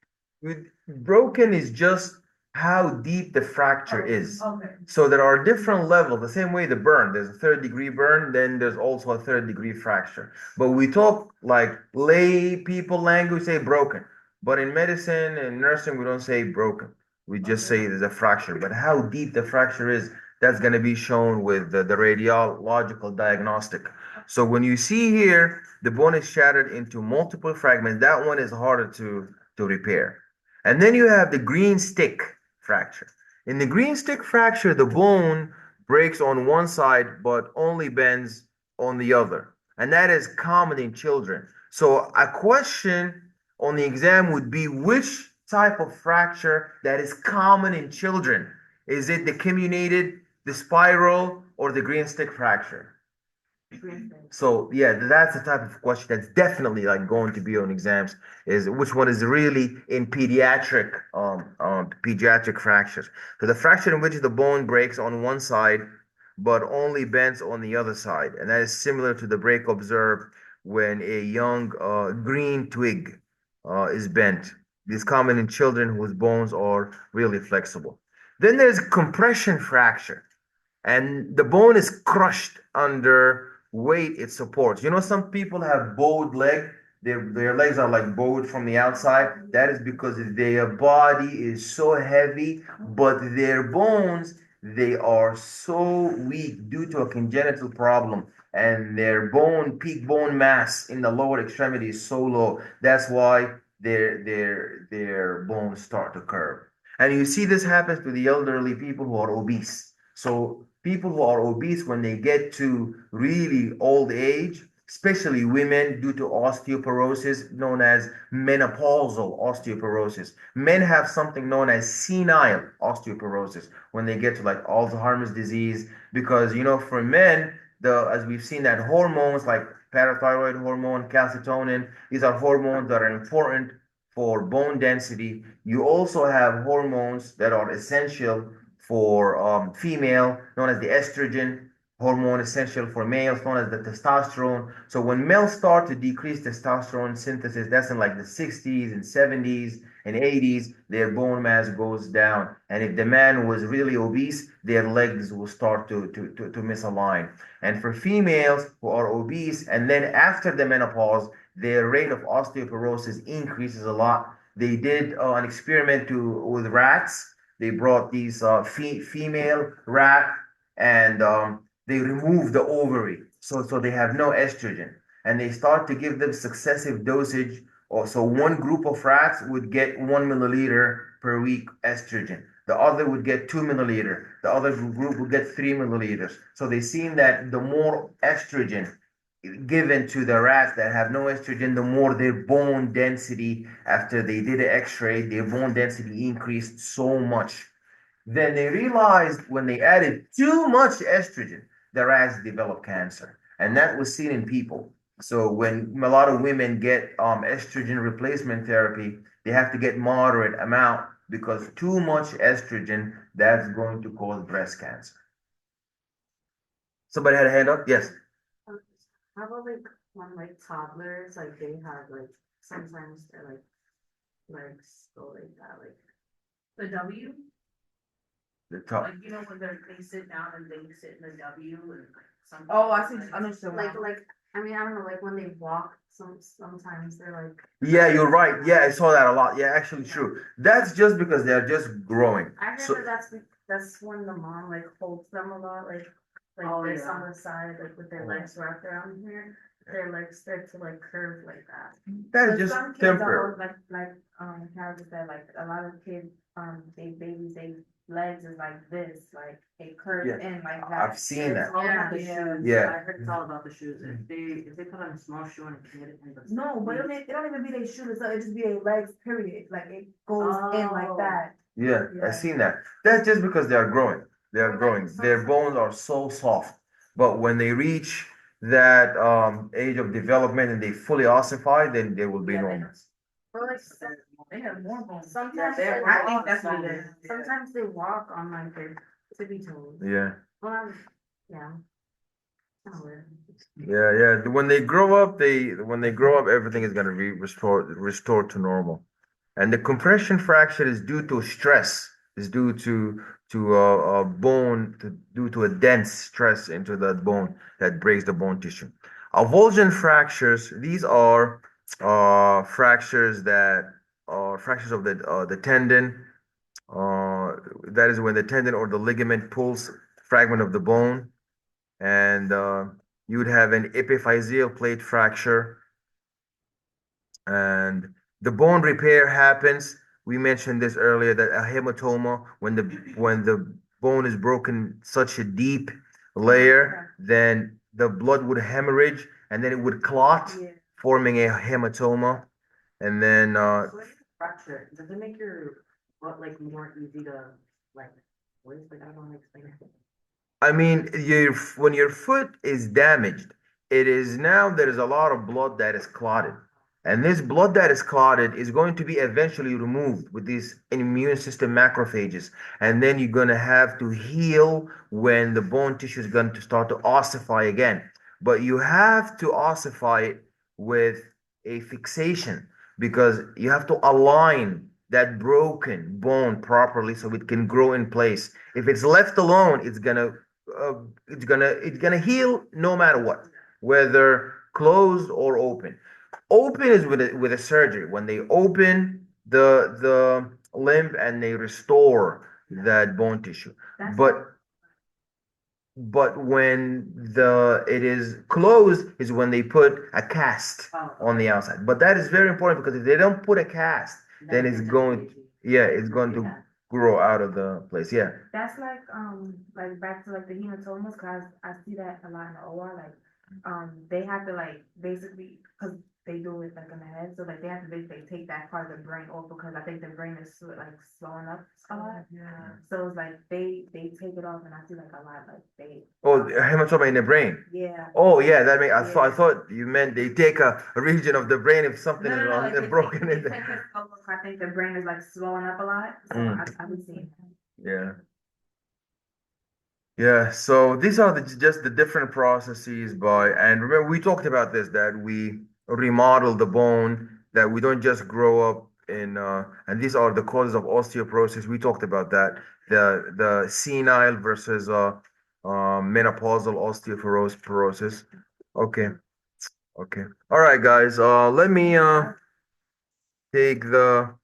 Broken is just how deep the fracture is. Okay. So there are different levels. The same way the burn, there's a third degree burn, then there's also a third degree fracture. But we talk like lay people language, say broken. But in medicine and nursing, we don't say broken. We just say there's a fracture. But how deep the fracture is, that's going to be shown with the radiological diagnostic. So when you see here, the bone is shattered into multiple fragments. That one is harder to repair. And then you have the green stick fracture. In the green stick fracture, the bone breaks on one side but only bends on the other. And that is common in children. So a question on the exam would be which type of fracture that is common in children? Is it the comminuted, the spiral, or the green stick fracture? So yeah, that's the type of question that's definitely like going to be on exams is which one is really in pediatric fractures. So the fracture in which the bone breaks on one side but only bends on the other side, and that is similar to the break observed when a young green twig is bent. This is common in children whose bones are really flexible. Then there's compression fracture, and the bone is crushed under weight it supports. You know, some people have bowed leg. Their legs are like bowed from the outside. That is because their body is so heavy, but their bones, they are so weak due to a congenital problem, and their peak bone mass in the lower extremity is so low. That's why their bones start to curve. And you see this happens to the elderly people who are obese. So people who are obese, when they get to really old age, especially women, due to osteoporosis known as menopausal osteoporosis. Men have something known as senile osteoporosis when they get to like Alzheimer's disease, because for men, the as we've seen that hormones like parathyroid hormone, calcitonin, these are hormones that are important for bone density. You also have hormones that are essential for female, known as the estrogen hormone, essential for males, known as the testosterone. So when males start to decrease testosterone synthesis, that's in like the 60s and 70s and 80s, their bone mass goes down. And if the man was really obese, their legs will start to misalign. And for females who are obese, and then after the menopause, their rate of osteoporosis increases a lot. They did an experiment with rats. They brought these female rat, and they removed the ovary, so they have no estrogen, and they start to give them successive dosage. Or so one group of rats would get 1 milliliter per week estrogen. The other would get 2 milliliter. The other group would get 3 milliliters. So they seen that the more estrogen given to the rats that have no estrogen, the more their bone density, after they did an x-ray, their bone density increased so much. Then they realized when they added too much estrogen, the rats developed cancer. And that was seen in people. So when a lot of women get estrogen replacement therapy, they have to get moderate amount, because too much estrogen, that's going to cause breast cancer. Somebody had a hand up? Yes. Um, How about like when like toddlers, like they have like sometimes their like legs go like that, like The W, The top. like, when they sit down and they sit in the W and some. Oh, I see, I understand. like I mean I don't know, like when they walk, sometimes they're like Yeah, you're right. Yeah, I saw that a lot. Yeah, actually true. That's just because they're just growing. I heard So that that's when the mom like holds them a lot, like Oh, this yeah. on the side, like with their legs wrapped around here. Their legs start to like curve like that. that's But just some kids temporary. are like Carol said, like a lot of kids, they babies, they legs is like this, like they curve Yeah, in like I've that. seen that. All about the Yeah. shoes. Yeah. I heard it's all about the shoes. If they put on a small shoe on a kid and the No, but it don't even be their shoes, it just be their legs, period, like it goes in like that. Yeah, Yeah. I've seen that. That's just because they are growing. They are Or, like, growing. Their bones are so soft. But when they reach that age of development and they fully ossify, then they will be Yeah, normal. Or like They have more bones. sometimes Yeah, they I think walk, that's what it is. sometimes they walk on like their tippy toes. Yeah. Well, yeah. Kinda weird. Yeah, yeah. When they grow up, everything is gonna be restored to normal. And the compression fracture is due to stress, is due to a bone, due to a dense stress into that bone that breaks the bone tissue. Avulsion fractures, these are fractures that are fractures of the tendon. That is when the tendon or the ligament pulls fragment of the bone, and you would have an epiphyseal plate fracture, and the bone repair happens. We mentioned this earlier, that a hematoma, when the bone is broken such a deep layer, then the blood would hemorrhage and then it would clot, Yeah. forming a hematoma. And then So when you fracture, does it make your butt like more easy to like waist? Like I don't know how to explain it. I mean, when your foot is damaged, it is now there is a lot of blood that is clotted. And this blood that is clotted is going to be eventually removed with these immune system macrophages. And then you're going to have to heal when the bone tissue is going to start to ossify again. But you have to ossify it with a fixation, because you have to align that broken bone properly so it can grow in place. If it's left alone, it's gonna heal no matter what. whether closed or open. Open is with a surgery when they open the limb and they restore that bone tissue. That's But when the it is closed is when they put a cast Oh, on the outside. But that is very important because if they don't put a cast, then it's going, yeah, it's going to Yeah. grow out of the place. Yeah. That's like back to like the hematomas, cause I see that a lot in the OR, like, they have to like basically, cause they do it like in the head, so like they have to basically take that part of the brain off because I think the brain is like swelling up a lot. Yeah. So it's like they take it off and I see like a lot, like they, Oh, hematoma in the brain. yeah. Oh yeah, that make I Yeah. thought you meant they take a region of the brain if something No, is no, no, wrong like and they broken take in it there. off, I think the brain is like swelling up a lot, so Mm, I've been seeing that. yeah. Yeah, so these are just the different processes by, and remember we talked about this that we remodel the bone, that we don't just grow up in, and these are the causes of osteoporosis. We talked about that, the senile versus menopausal osteoporosis. Okay, okay. All right, guys. Let me take the